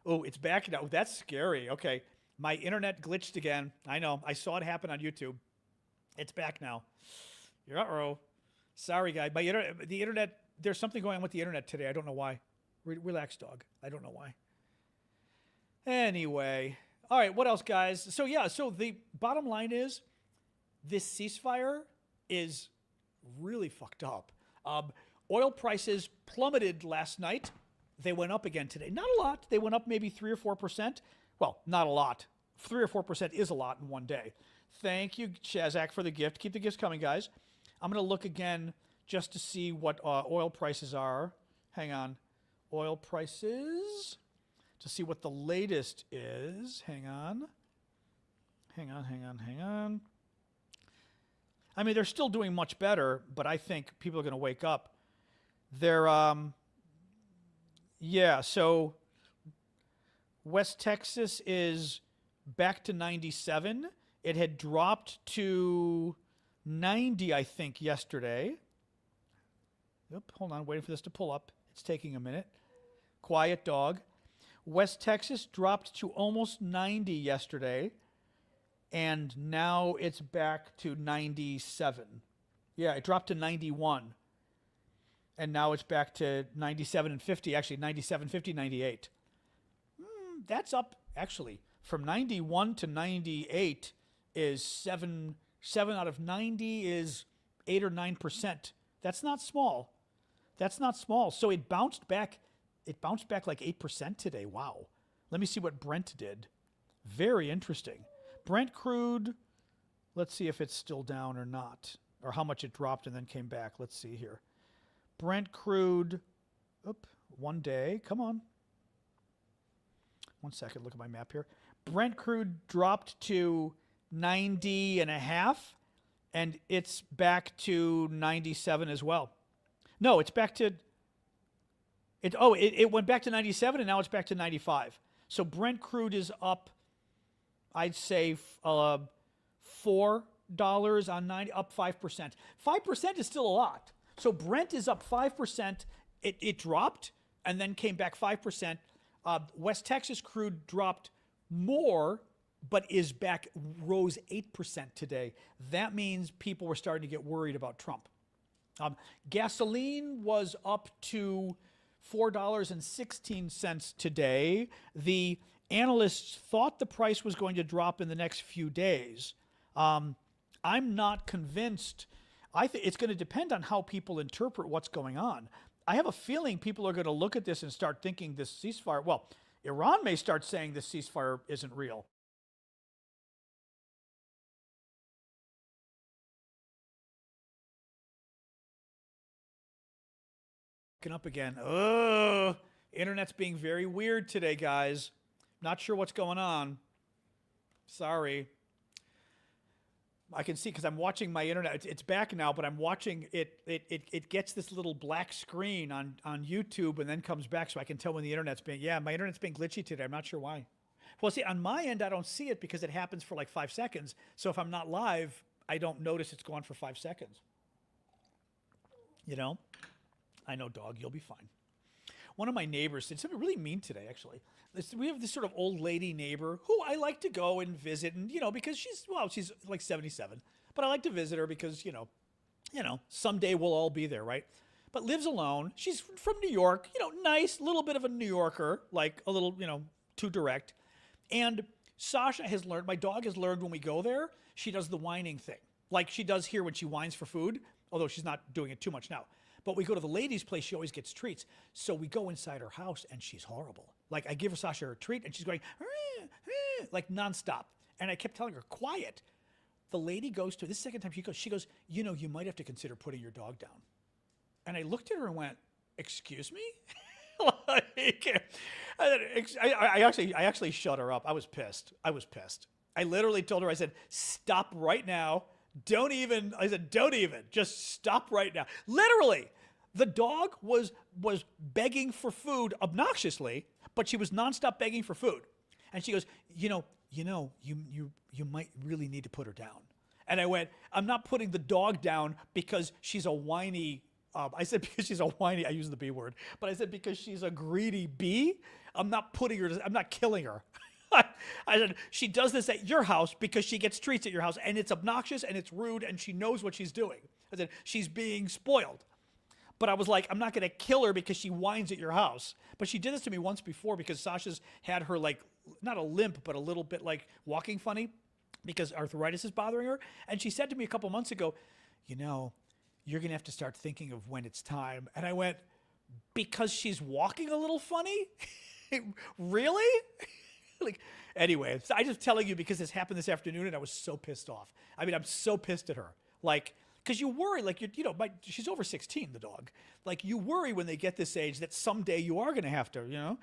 Oh, it's back now. That's scary. Okay. My internet glitched again. I know. I saw it happen on YouTube. It's back now. Uh-oh. Sorry, guy. The internet, there's something going on with the internet today. I don't know why. Relax, dog. I don't know why. Anyway. All right. What else, guys? So, yeah. So, the bottom line is this ceasefire is really fucked up. Oil prices plummeted last night. They went up again today. Not a lot. They went up maybe 3 or 4%. Well, not a lot. 3 or 4% is a lot in one day. Thank you, Shazak, for the gift. Keep the gifts coming, guys. I'm going to look again just to see what oil prices are. Hang on. Oil prices. To see what the latest is. Hang on. I mean, they're still doing much better, but I think people are going to wake up. They're, so West Texas is back to 97. It had dropped to 90, I think, yesterday. Oop, hold on, waiting for this to pull up. It's taking a minute. Quiet dog. West Texas dropped to almost 90 yesterday, and now it's back to 97. Yeah, it dropped to 91, and now it's back to 97 and 50, actually 97, 50, 98. That's up, actually, from 91 to 98 is 7 out of 90 is 8 or 9%. That's not small. So it bounced back like 8% today. Wow. Let me see what Brent did. Very interesting. Brent crude, let's see if it's still down or not, or how much it dropped and then came back. Let's see here. Brent crude, 1 day, come on. 1 second, look at my map here. Brent crude dropped to 90 and a half, and it's back to 97 as well. No, it's back to, it went back to 97 and now it's back to 95. So Brent crude is up, I'd say $4 on 90, up 5%. 5% is still a lot. So Brent is up 5%. It dropped and then came back 5%. West Texas crude dropped more, but is back, rose 8% today. That means people were starting to get worried about Trump. Gasoline was up to $4.16 today. The analysts thought the price was going to drop in the next few days. I'm not convinced. I think it's going to depend on how people interpret what's going on. I have a feeling people are going to look at this and start thinking this ceasefire, well, Iran may start saying this ceasefire isn't real. Up again. Oh, internet's being very weird today, guys. Not sure what's going on. Sorry. I can see because I'm watching my internet. It's back now, but I'm watching it. It gets this little black screen on YouTube and then comes back, so I can tell when the internet's being. Yeah, my internet's being glitchy today. I'm not sure why. Well, see, on my end, I don't see it because it happens for like 5 seconds. So if I'm not live, I don't notice it's gone for 5 seconds. You know? I know, dog, you'll be fine. One of my neighbors did something really mean today, actually. We have this sort of old lady neighbor who I like to go and visit, and, you know, because she's like 77. But I like to visit her because, you know, someday we'll all be there, right? But lives alone. She's from New York, you know, nice, little bit of a New Yorker, like a little, you know, too direct. And Sasha has learned, my dog has learned when we go there, she does the whining thing. Like she does here when she whines for food, although she's not doing it too much now. But we go to the ladies' place, she always gets treats. So we go inside her house, and she's horrible. Like, I give her Sasha her treat, and she's going, like, nonstop. And I kept telling her, quiet. The lady goes to, this is the second time she goes, you know, you might have to consider putting your dog down. And I looked at her and went, excuse me? Like, I actually shut her up. I was pissed. I literally told her, I said, stop right now. Don't even, just stop right now. Literally, the dog was begging for food obnoxiously, but she was nonstop begging for food. And she goes, you might really need to put her down. And I went, I'm not putting the dog down because she's a whiny, I said because she's a whiny, I use the B word, but I said because she's a greedy bee, I'm not killing her. I said, she does this at your house because she gets treats at your house, and it's obnoxious, and it's rude, and she knows what she's doing. I said, she's being spoiled. But I was like, I'm not going to kill her because she whines at your house. But she did this to me once before because Sasha's had her, like, not a limp, but a little bit, like, walking funny because arthritis is bothering her. And she said to me a couple months ago, you know, you're going to have to start thinking of when it's time. And I went, because she's walking a little funny? Really? Like, anyway, so I'm just telling you because this happened this afternoon and I was so pissed off. I mean, I'm so pissed at her. Like, Because you worry, like, she's over 16, the dog. Like, you worry when they get this age that someday you are going to have to,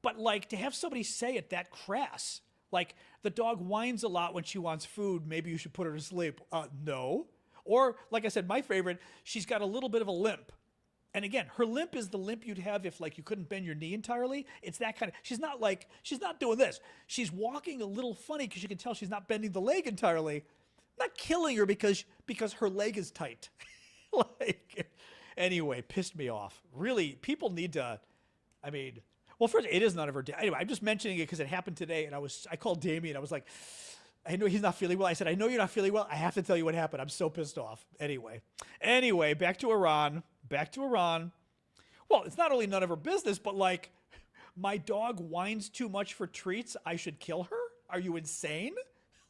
But, like, to have somebody say it that crass, like, the dog whines a lot when she wants food, maybe you should put her to sleep. No. Or, like I said, my favorite, she's got a little bit of a limp. And again, her limp is the limp you'd have if, like, you couldn't bend your knee entirely. It's that kind of, she's not doing this. She's walking a little funny because you can tell she's not bending the leg entirely. Not killing her because her leg is tight. Anyway, pissed me off. Really, people need to, well, first, it is none of her day. Anyway, I'm just mentioning it because it happened today, and I called Damien. I was like, I know he's not feeling well. I said, I know you're not feeling well. I have to tell you what happened. I'm so pissed off. Anyway, back to Iran. Well, it's not only none of her business, but like, my dog whines too much for treats. I should kill her? Are you insane?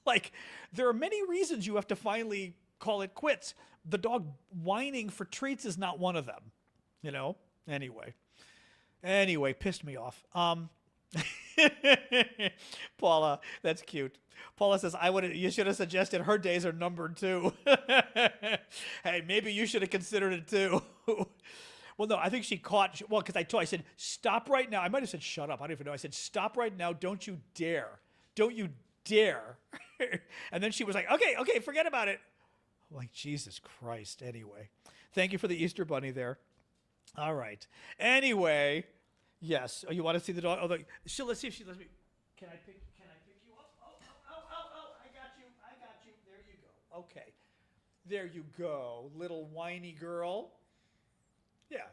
Like, there are many reasons you have to finally call it quits. The dog whining for treats is not one of them, Anyway, pissed me off. Paula, that's cute. Paula says, you should have suggested her days are numbered too. Hey, maybe you should have considered it too. Well, no, I think she caught, because I said, stop right now. I might have said, shut up. I don't even know. I said, stop right now. Don't you dare. Don't you dare. And then she was like, okay, forget about it. I'm like, Jesus Christ. Anyway, thank you for the Easter bunny there. All right. Anyway, yes. Oh, you want to see the dog? Let's see if she lets me. Can I pick you up? Oh, I got you. There you go. Okay. There you go, little whiny girl. Yeah,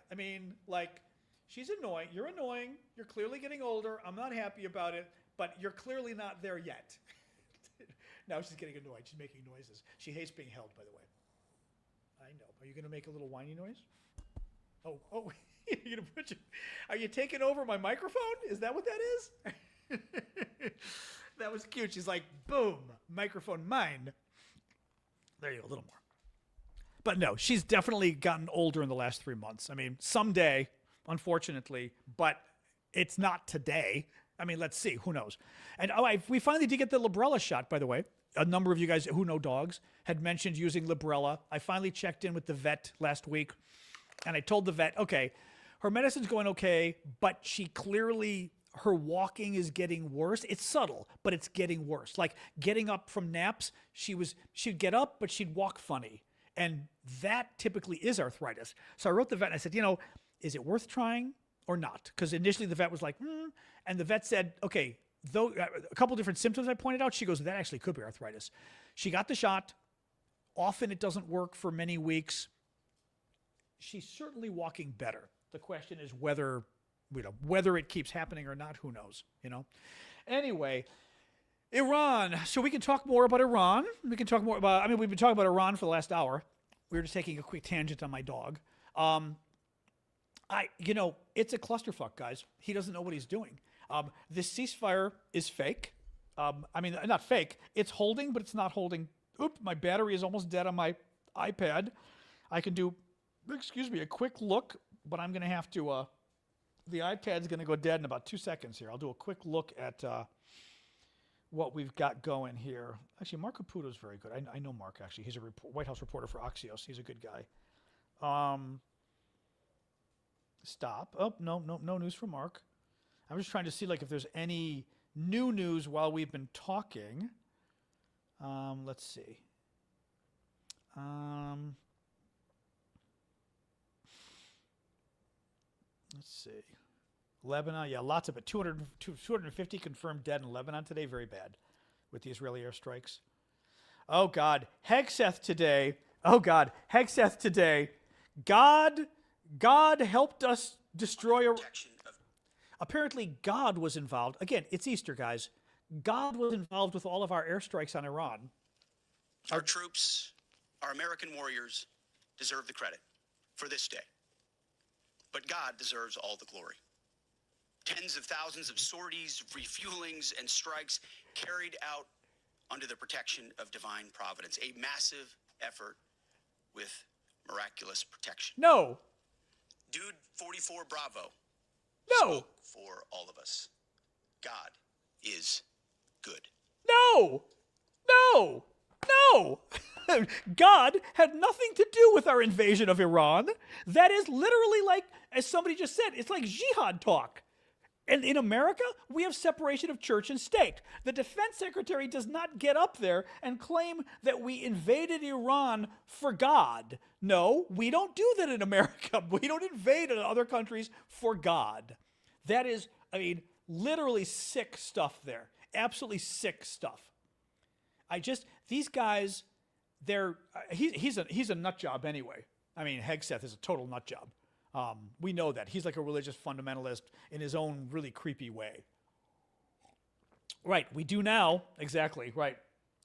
she's annoying. You're annoying. You're clearly getting older. I'm not happy about it, but you're clearly not there yet. Now she's getting annoyed. She's making noises. She hates being held, by the way. I know. Are you going to make a little whiny noise? Oh, you're going to are you taking over my microphone? Is that what that is? That was cute. She's like, boom, microphone mine. There you go, a little more. But no, she's definitely gotten older in the last 3 months. Someday, unfortunately, but it's not today. Let's see. Who knows? And we finally did get the Librela shot, by the way. A number of you guys who know dogs had mentioned using Librela. I finally checked in with the vet last week, and I told the vet, okay, her medicine's going okay, but her walking is getting worse. It's subtle, but it's getting worse. Like getting up from naps, she'd get up, but she'd walk funny. And that typically is arthritis. So I wrote the vet and I said, is it worth trying or not? Because initially the vet was like, and the vet said, okay, though a couple different symptoms I pointed out, she goes, that actually could be arthritis. She got the shot. Often it doesn't work for many weeks. She's certainly walking better. The question is whether it keeps happening or not, who knows, Anyway, Iran. So we can talk more about Iran. We can talk more about, we've been talking about Iran for the last hour. We were just taking a quick tangent on my dog. It's a clusterfuck, guys. He doesn't know what he's doing. This ceasefire is fake. Not fake. It's holding, but it's not holding. Oop, my battery is almost dead on my iPad. I can do, a quick look, but I'm going to have to, the iPad's going to go dead in about 2 seconds here. I'll do a quick look at what we've got going here. Actually, Mark Caputo's very good. I know Mark, actually. He's a White House reporter for Axios. He's a good guy. Stop. Oh, no news from Mark. I'm just trying to see if there's any new news while we've been talking. Let's see. Let's see. Lebanon, yeah, lots of it. 250 confirmed dead in Lebanon today. Very bad with the Israeli airstrikes. Oh, God. Hegseth today. God helped us destroy Apparently, God was involved. Again, it's Easter, guys. God was involved with all of our airstrikes on Iran. Our troops, our American warriors, deserve the credit for this day. But God deserves all the glory. Tens of thousands of sorties, refuelings, and strikes carried out under the protection of divine providence. A massive effort with miraculous protection. No. Dude 44 Bravo. No. Spoke for all of us. God is good. No. No! God had nothing to do with our invasion of Iran. That is literally like, as somebody just said, it's like jihad talk. And in America, we have separation of church and state. The defense secretary does not get up there and claim that we invaded Iran for God. No, we don't do that in America. We don't invade other countries for God. That is, I mean, literally sick stuff there. Absolutely sick stuff. These guys, he's a nut job anyway. I mean, Hegseth is a total nut job. We know that. He's like a religious fundamentalist in his own really creepy way. Right, we do now. Exactly, right.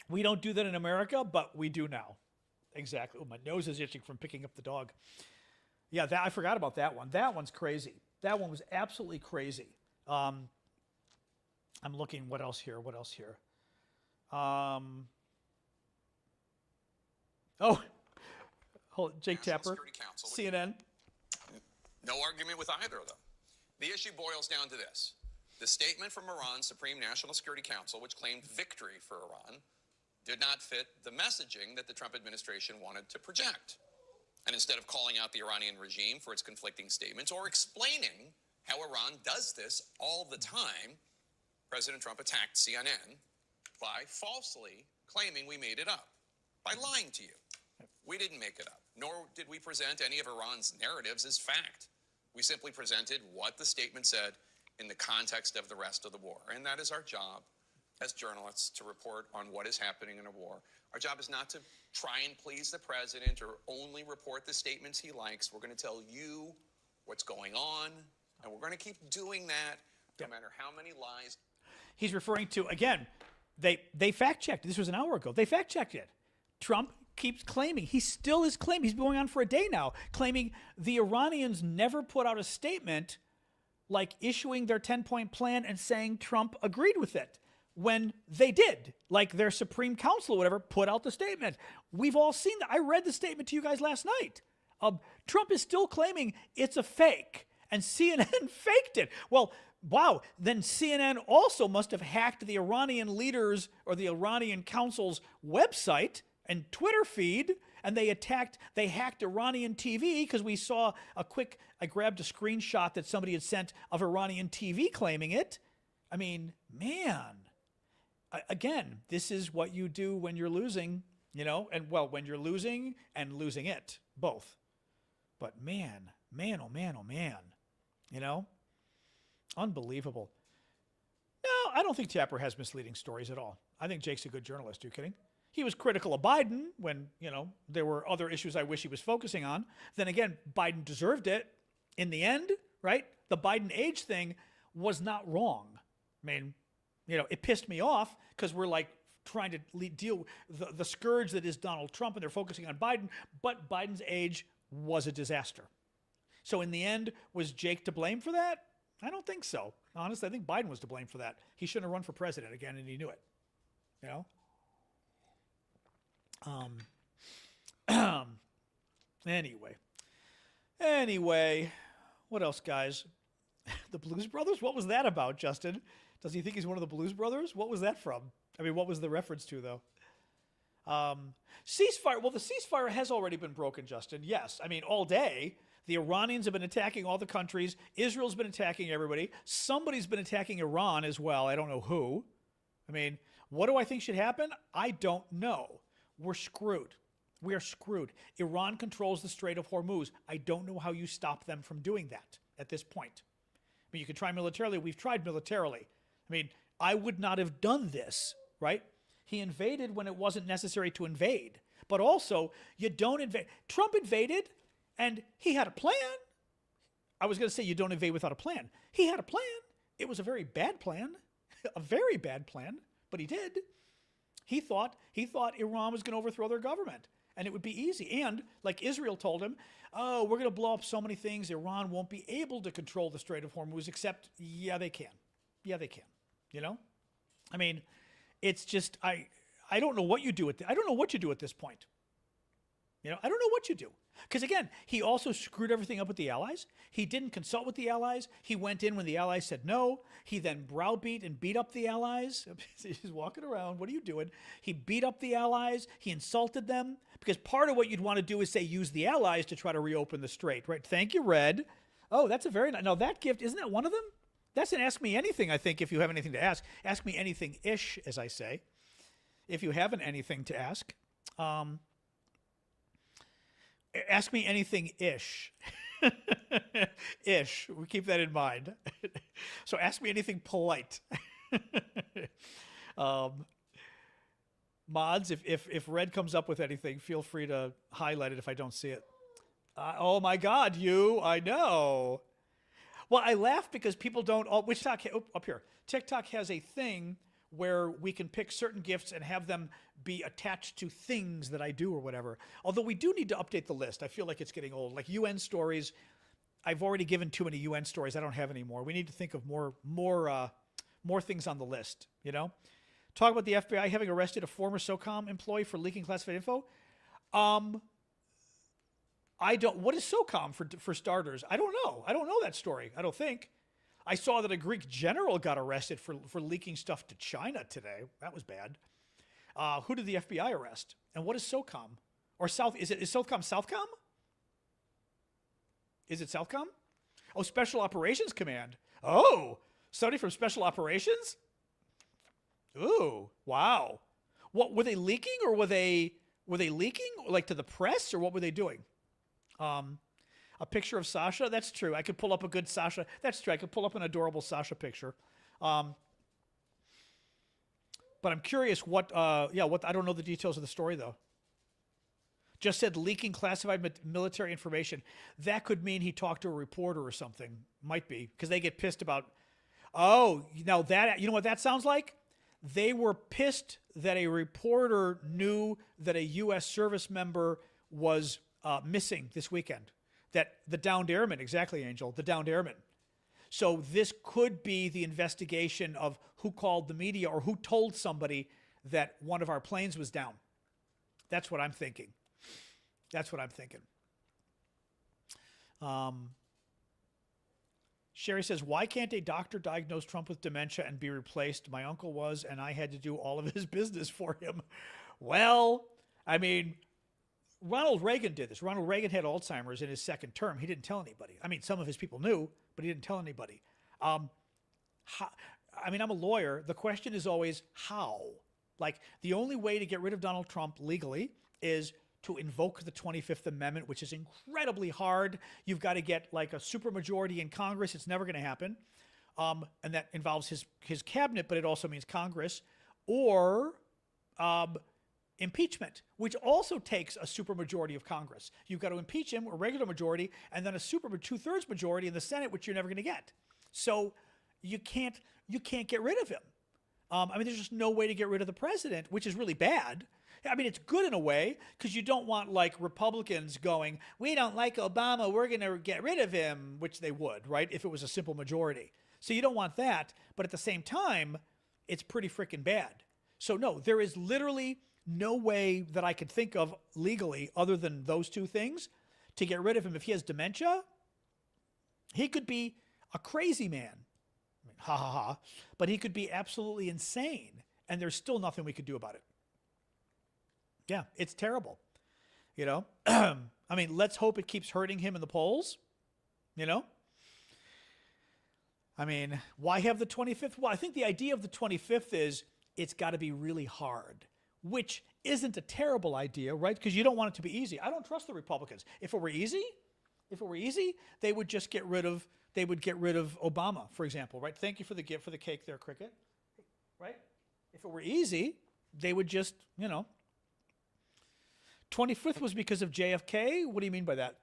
We don't do that in America, but we do now. Exactly. Oh, my nose is itching from picking up the dog. Yeah, I forgot about that one. That one's crazy. That one was absolutely crazy. I'm looking, what else here? Jake Tapper, CNN. No argument with either of them. The issue boils down to this. The statement from Iran's Supreme National Security Council, which claimed victory for Iran, did not fit the messaging that the Trump administration wanted to project. And instead of calling out the Iranian regime for its conflicting statements or explaining how Iran does this all the time, President Trump attacked CNN by falsely claiming we made it up, by lying to you. We didn't make it up, nor did we present any of Iran's narratives as fact. We simply presented what the statement said in the context of the rest of the war. And that is our job as journalists, to report on what is happening in a war. Our job is not to try and please the president or only report the statements he likes. We're going to tell you what's going on, and we're going to keep doing that no matter how many lies. He's referring to, again, they fact-checked. This was an hour ago. They fact-checked it. Trump keeps claiming, he still is claiming, he's been going on for a day now, claiming the Iranians never put out a statement like issuing their 10-point plan and saying Trump agreed with it, when they did, like their Supreme Council or whatever, put out the statement. We've all seen that. I read the statement to you guys last night. Trump is still claiming it's a fake, and CNN faked it. Well, wow, then CNN also must have hacked the Iranian leaders or the Iranian Council's website and Twitter feed, and they hacked Iranian TV, because we saw I grabbed a screenshot that somebody had sent of Iranian TV claiming it. I mean, man, again, this is what you do when you're losing, when you're losing and losing it, both. But man, oh man, unbelievable. No, I don't think Tapper has misleading stories at all. I think Jake's a good journalist. Are you kidding? He was critical of Biden when, there were other issues I wish he was focusing on. Then again, Biden deserved it in the end, right? The Biden age thing was not wrong. I mean, it pissed me off because we're like trying to deal with the scourge that is Donald Trump, and they're focusing on Biden, but Biden's age was a disaster. So in the end, was Jake to blame for that? I don't think so. Honestly, I think Biden was to blame for that. He shouldn't have run for president again, and he knew it. Anyway, what else, guys? The Blues Brothers? What was that about, Justin? Does he think he's one of the Blues Brothers? What was that from? I mean, what was the reference to, though? Ceasefire. Well, the ceasefire has already been broken, Justin. Yes. I mean, all day. The Iranians have been attacking all the countries. Israel's been attacking everybody. Somebody's been attacking Iran as well. I don't know who. I mean, what do I think should happen? I don't know. We're screwed. We are screwed. Iran controls the Strait of Hormuz. I don't know how you stop them from doing that at this point. I mean, you could try militarily. We've tried militarily. I mean, I would not have done this, right? He invaded when it wasn't necessary to invade. But also, you don't invade. Trump invaded, and he had a plan. I was going to say you don't invade without a plan. He had a plan. It was a very bad plan, a very bad plan, but he did. He thought Iran was going to overthrow their government, and it would be easy. And like Israel told him, oh, we're going to blow up so many things, Iran won't be able to control the Strait of Hormuz, except, yeah, they can. Yeah, they can. I mean, it's just, I don't know what you do I don't know what you do at this point. I don't know what you do. Because again, he also screwed everything up with the Allies. He didn't consult with the Allies. He went in when the Allies said no. He then browbeat and beat up the Allies. He's walking around. What are you doing? He beat up the Allies. He insulted them. Because part of what you'd want to do is say use the Allies to try to reopen the strait, right? Thank you, Red. Oh, that's a very nice. Now that gift, isn't that one of them? That's an Ask Me Anything, I think, if you have anything to ask. Ask Me Anything-ish, as I say. If you haven't anything to ask. Ask Me Anything-ish. Ish. We keep that in mind. So ask me anything polite. Mods, if Red comes up with anything, feel free to highlight it if I don't see it. Oh my God, I know. Well, I laugh because people don't. Up here. TikTok has a thing where we can pick certain gifts and have them be attached to things that I do or whatever. Although we do need to update the list. I feel like it's getting old. Like UN stories, I've already given too many UN stories. I don't have any more. We need to think of more things on the list. Talk about the FBI having arrested a former SOCOM employee for leaking classified info. What is SOCOM for starters? I don't know. I don't know that story. I don't think. I saw that a Greek general got arrested for leaking stuff to China today. That was bad. Who did the FBI arrest? And what is SOCOM? Or is SOCOM Southcom? Is it Southcom? Oh, Special Operations Command. Oh, somebody from Special Operations? Ooh, wow. What were they leaking, or were they leaking like to the press, or what were they doing? A picture of Sasha. That's true. I could pull up a good Sasha. That's true. I could pull up an adorable Sasha picture. But I'm curious what I don't know the details of the story though. Just said leaking classified military information. That could mean he talked to a reporter or something. Might be, because they get pissed about, now that, you know what that sounds like? They were pissed that a reporter knew that a U.S. service member was missing this weekend. That the downed airman, exactly, Angel, the downed airman. So this could be the investigation of who called the media or who told somebody that one of our planes was down. That's what I'm thinking. Sherry says, why can't a doctor diagnose Trump with dementia and be replaced? My uncle was, and I had to do all of his business for him. Well, I mean, Ronald Reagan did this. Ronald Reagan had Alzheimer's in his second term. He didn't tell anybody. I mean, some of his people knew, but he didn't tell anybody. I'm a lawyer. The question is always how. Like, the only way to get rid of Donald Trump legally is to invoke the 25th Amendment, which is incredibly hard. You've got to get like a supermajority in Congress. It's never going to happen. And that involves his cabinet, but it also means Congress. Or impeachment, which also takes a supermajority of Congress. You've got to impeach him, a regular majority, and then a two-thirds majority in the Senate, which you're never going to get. So you can't get rid of him. There's just no way to get rid of the president, which is really bad. I mean, it's good in a way, because you don't want like Republicans going, we don't like Obama, we're going to get rid of him, which they would, right, if it was a simple majority. So you don't want that, but at the same time, it's pretty freaking bad. So no, there is literally no way that I could think of legally other than those two things to get rid of him. If he has dementia, he could be a crazy man. I mean, ha ha ha. But he could be absolutely insane, and there's still nothing we could do about it. Yeah, it's terrible. Let's hope it keeps hurting him in the polls. Why have the 25th? Well, I think the idea of the 25th is it's got to be really hard, which isn't a terrible idea, right? Because you don't want it to be easy. I don't trust the Republicans. If it were easy, they would just get rid of Obama, for example, right? Thank you for the gift for the cake there, Cricket. Right? If it were easy, they would just, 25th was because of JFK? What do you mean by that?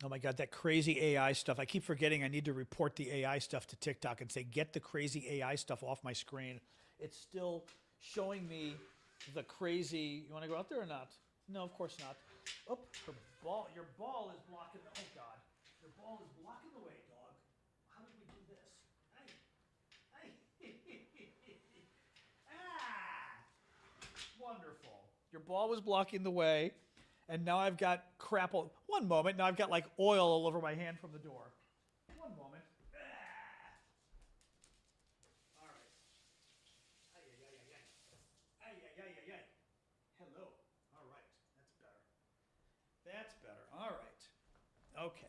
Oh my God, that crazy AI stuff. I keep forgetting I need to report the AI stuff to TikTok and say, get the crazy AI stuff off my screen. It's still showing me the crazy. You want to go out there or not? No, of course not. Oh, your ball is blocking. Oh God, your ball is blocking the way, dog. How did we do Your ball was blocking the way, and now I've got crap. One moment, now I've got like oil all over my hand from the door. One moment. All right. Hello. All right. That's better. All right. Okay.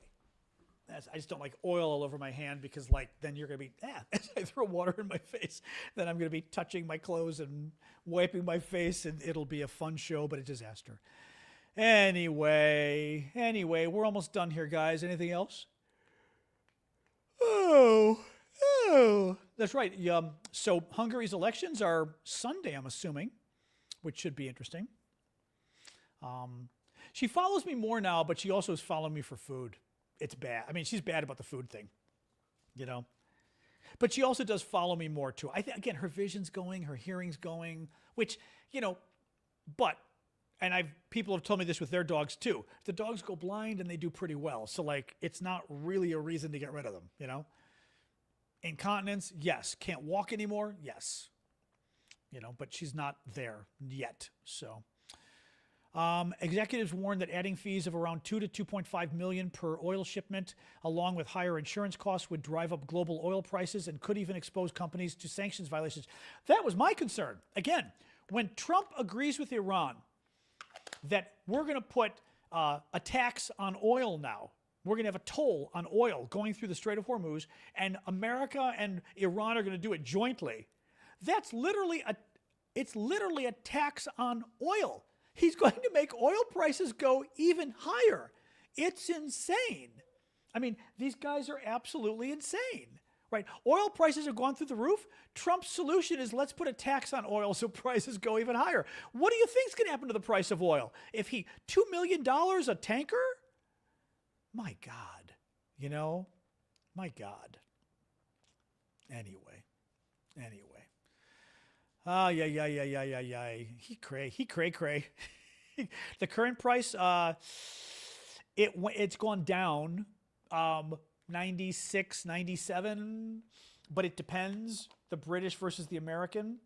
I just don't like oil all over my hand because, like, then you're going to be, as I throw water in my face, then I'm going to be touching my clothes and wiping my face, and it'll be a fun show, but a disaster. Anyway, we're almost done here, guys. Anything else? Oh, that's right. So Hungary's elections are Sunday, I'm assuming, which should be interesting. She follows me more now, but she also is following me for food. It's bad. I mean, she's bad about the food thing, you know. But she also does follow me more, too. I think, again, her vision's going, her hearing's going, which, you know, but, and people have told me this with their dogs, too. The dogs go blind and they do pretty well. So, like, it's not really a reason to get rid of them, you know. Incontinence, yes. Can't walk anymore, yes. You know, but she's not there yet, so. Executives warned that adding fees of around $2 to $2.5 million per oil shipment, along with higher insurance costs, would drive up global oil prices and could even expose companies to sanctions violations. That was my concern. Again, when Trump agrees with Iran that we're going to put a tax on oil now, we're going to have a toll on oil going through the Strait of Hormuz, and America and Iran are going to do it jointly. That's literally a tax on oil. He's going to make oil prices go even higher. It's insane. I mean, these guys are absolutely insane, right? Oil prices have gone through the roof. Trump's solution is let's put a tax on oil so prices go even higher. What do you think is going to happen to the price of oil? If $2 million a tanker? My God, you know, my God. Anyway. He cray. The current price, it's gone down 96, 97, but it depends. The British versus the American.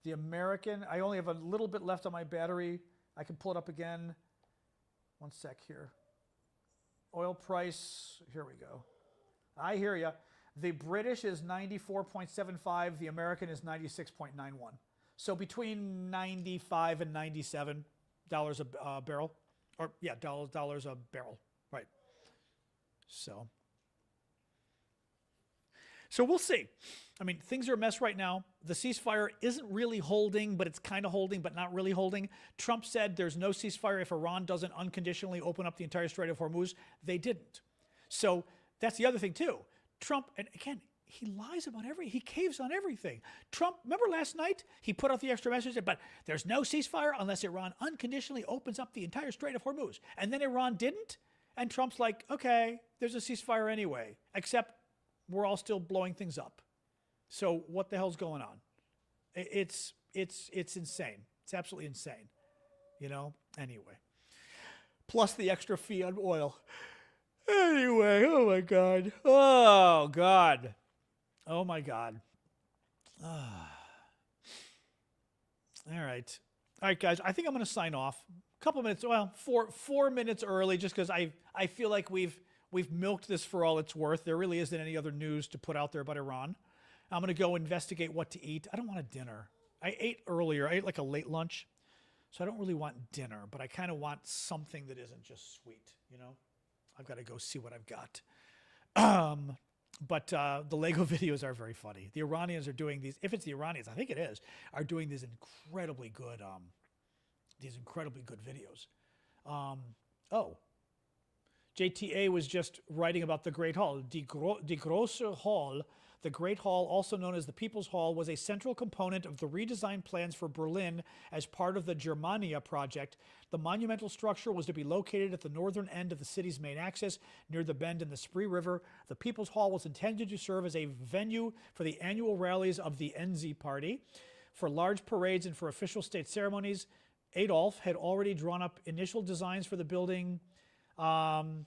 The American, I only have a little bit left on my battery. I can pull it up again. One sec here. Oil price, here we go. I hear you. The British is 94.75. The American is 96.91. So between 95 and 97 dollars a barrel, or yeah, dollars a barrel, right? So we'll see. I mean, things are a mess right now. The ceasefire isn't really holding, but it's kind of holding, but not really holding. Trump said there's no ceasefire if Iran doesn't unconditionally open up the entire Strait of Hormuz. They didn't. So that's the other thing too. Trump, and again, he lies about everything. He caves on everything. Trump, remember last night? He put out the extra message, but there's no ceasefire unless Iran unconditionally opens up the entire Strait of Hormuz. And then Iran didn't. And Trump's like, okay, there's a ceasefire anyway, except we're all still blowing things up. So what the hell's going on? It's insane. It's absolutely insane. You know? Anyway. Plus the extra fee on oil. Anyway, oh my God. Oh God. Oh my God. All right. All right, guys, I think I'm going to sign off. A couple minutes, well, 4 minutes early, just because I feel like we've milked this for all it's worth. There really isn't any other news to put out there about Iran. I'm going to go investigate what to eat. I don't want a dinner. I ate earlier. I ate like a late lunch. So I don't really want dinner, but I kind of want something that isn't just sweet, you know? I've got to go see what I've got. But the Lego videos are very funny. The Iranians are doing these, if it's the Iranians, I think it is, are doing these incredibly good videos. JTA was just writing about the Great Hall. Die Große Hall, the Great Hall, also known as the People's Hall, was a central component of the redesigned plans for Berlin as part of the Germania project. The monumental structure was to be located at the northern end of the city's main axis, near the bend in the Spree River. The People's Hall was intended to serve as a venue for the annual rallies of the NZ Party, for large parades, and for official state ceremonies. Adolf had already drawn up initial designs for the building. Hang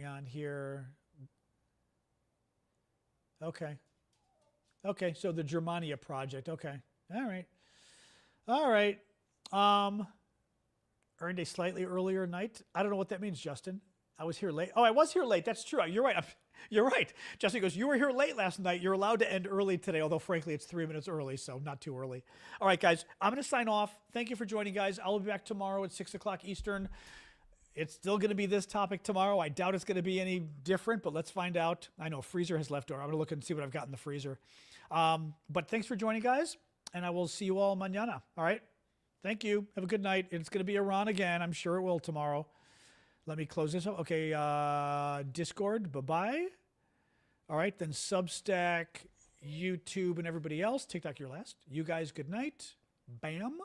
on here. Okay. Okay, so the Germania project. Okay. All right. All right. Earned a slightly earlier night. I don't know what that means, Justin. I was here late. Oh, I was here late. That's true. You're right. You're right. Justin goes, you were here late last night. You're allowed to end early today, although frankly, it's 3 minutes early, so not too early. All right, guys, I'm going to sign off. Thank you for joining, guys. I'll be back tomorrow at 6 o'clock Eastern. It's still going to be this topic tomorrow. I doubt it's going to be any different, but let's find out. I know freezer has left over. I'm going to look and see what I've got in the freezer. But thanks for joining, guys, and I will see you all mañana. All right? Thank you. Have a good night. It's going to be Iran again. I'm sure it will tomorrow. Let me close this up. Okay, Discord, bye-bye. All right, then Substack, YouTube, and everybody else. TikTok, you're last. You guys, good night. Bam.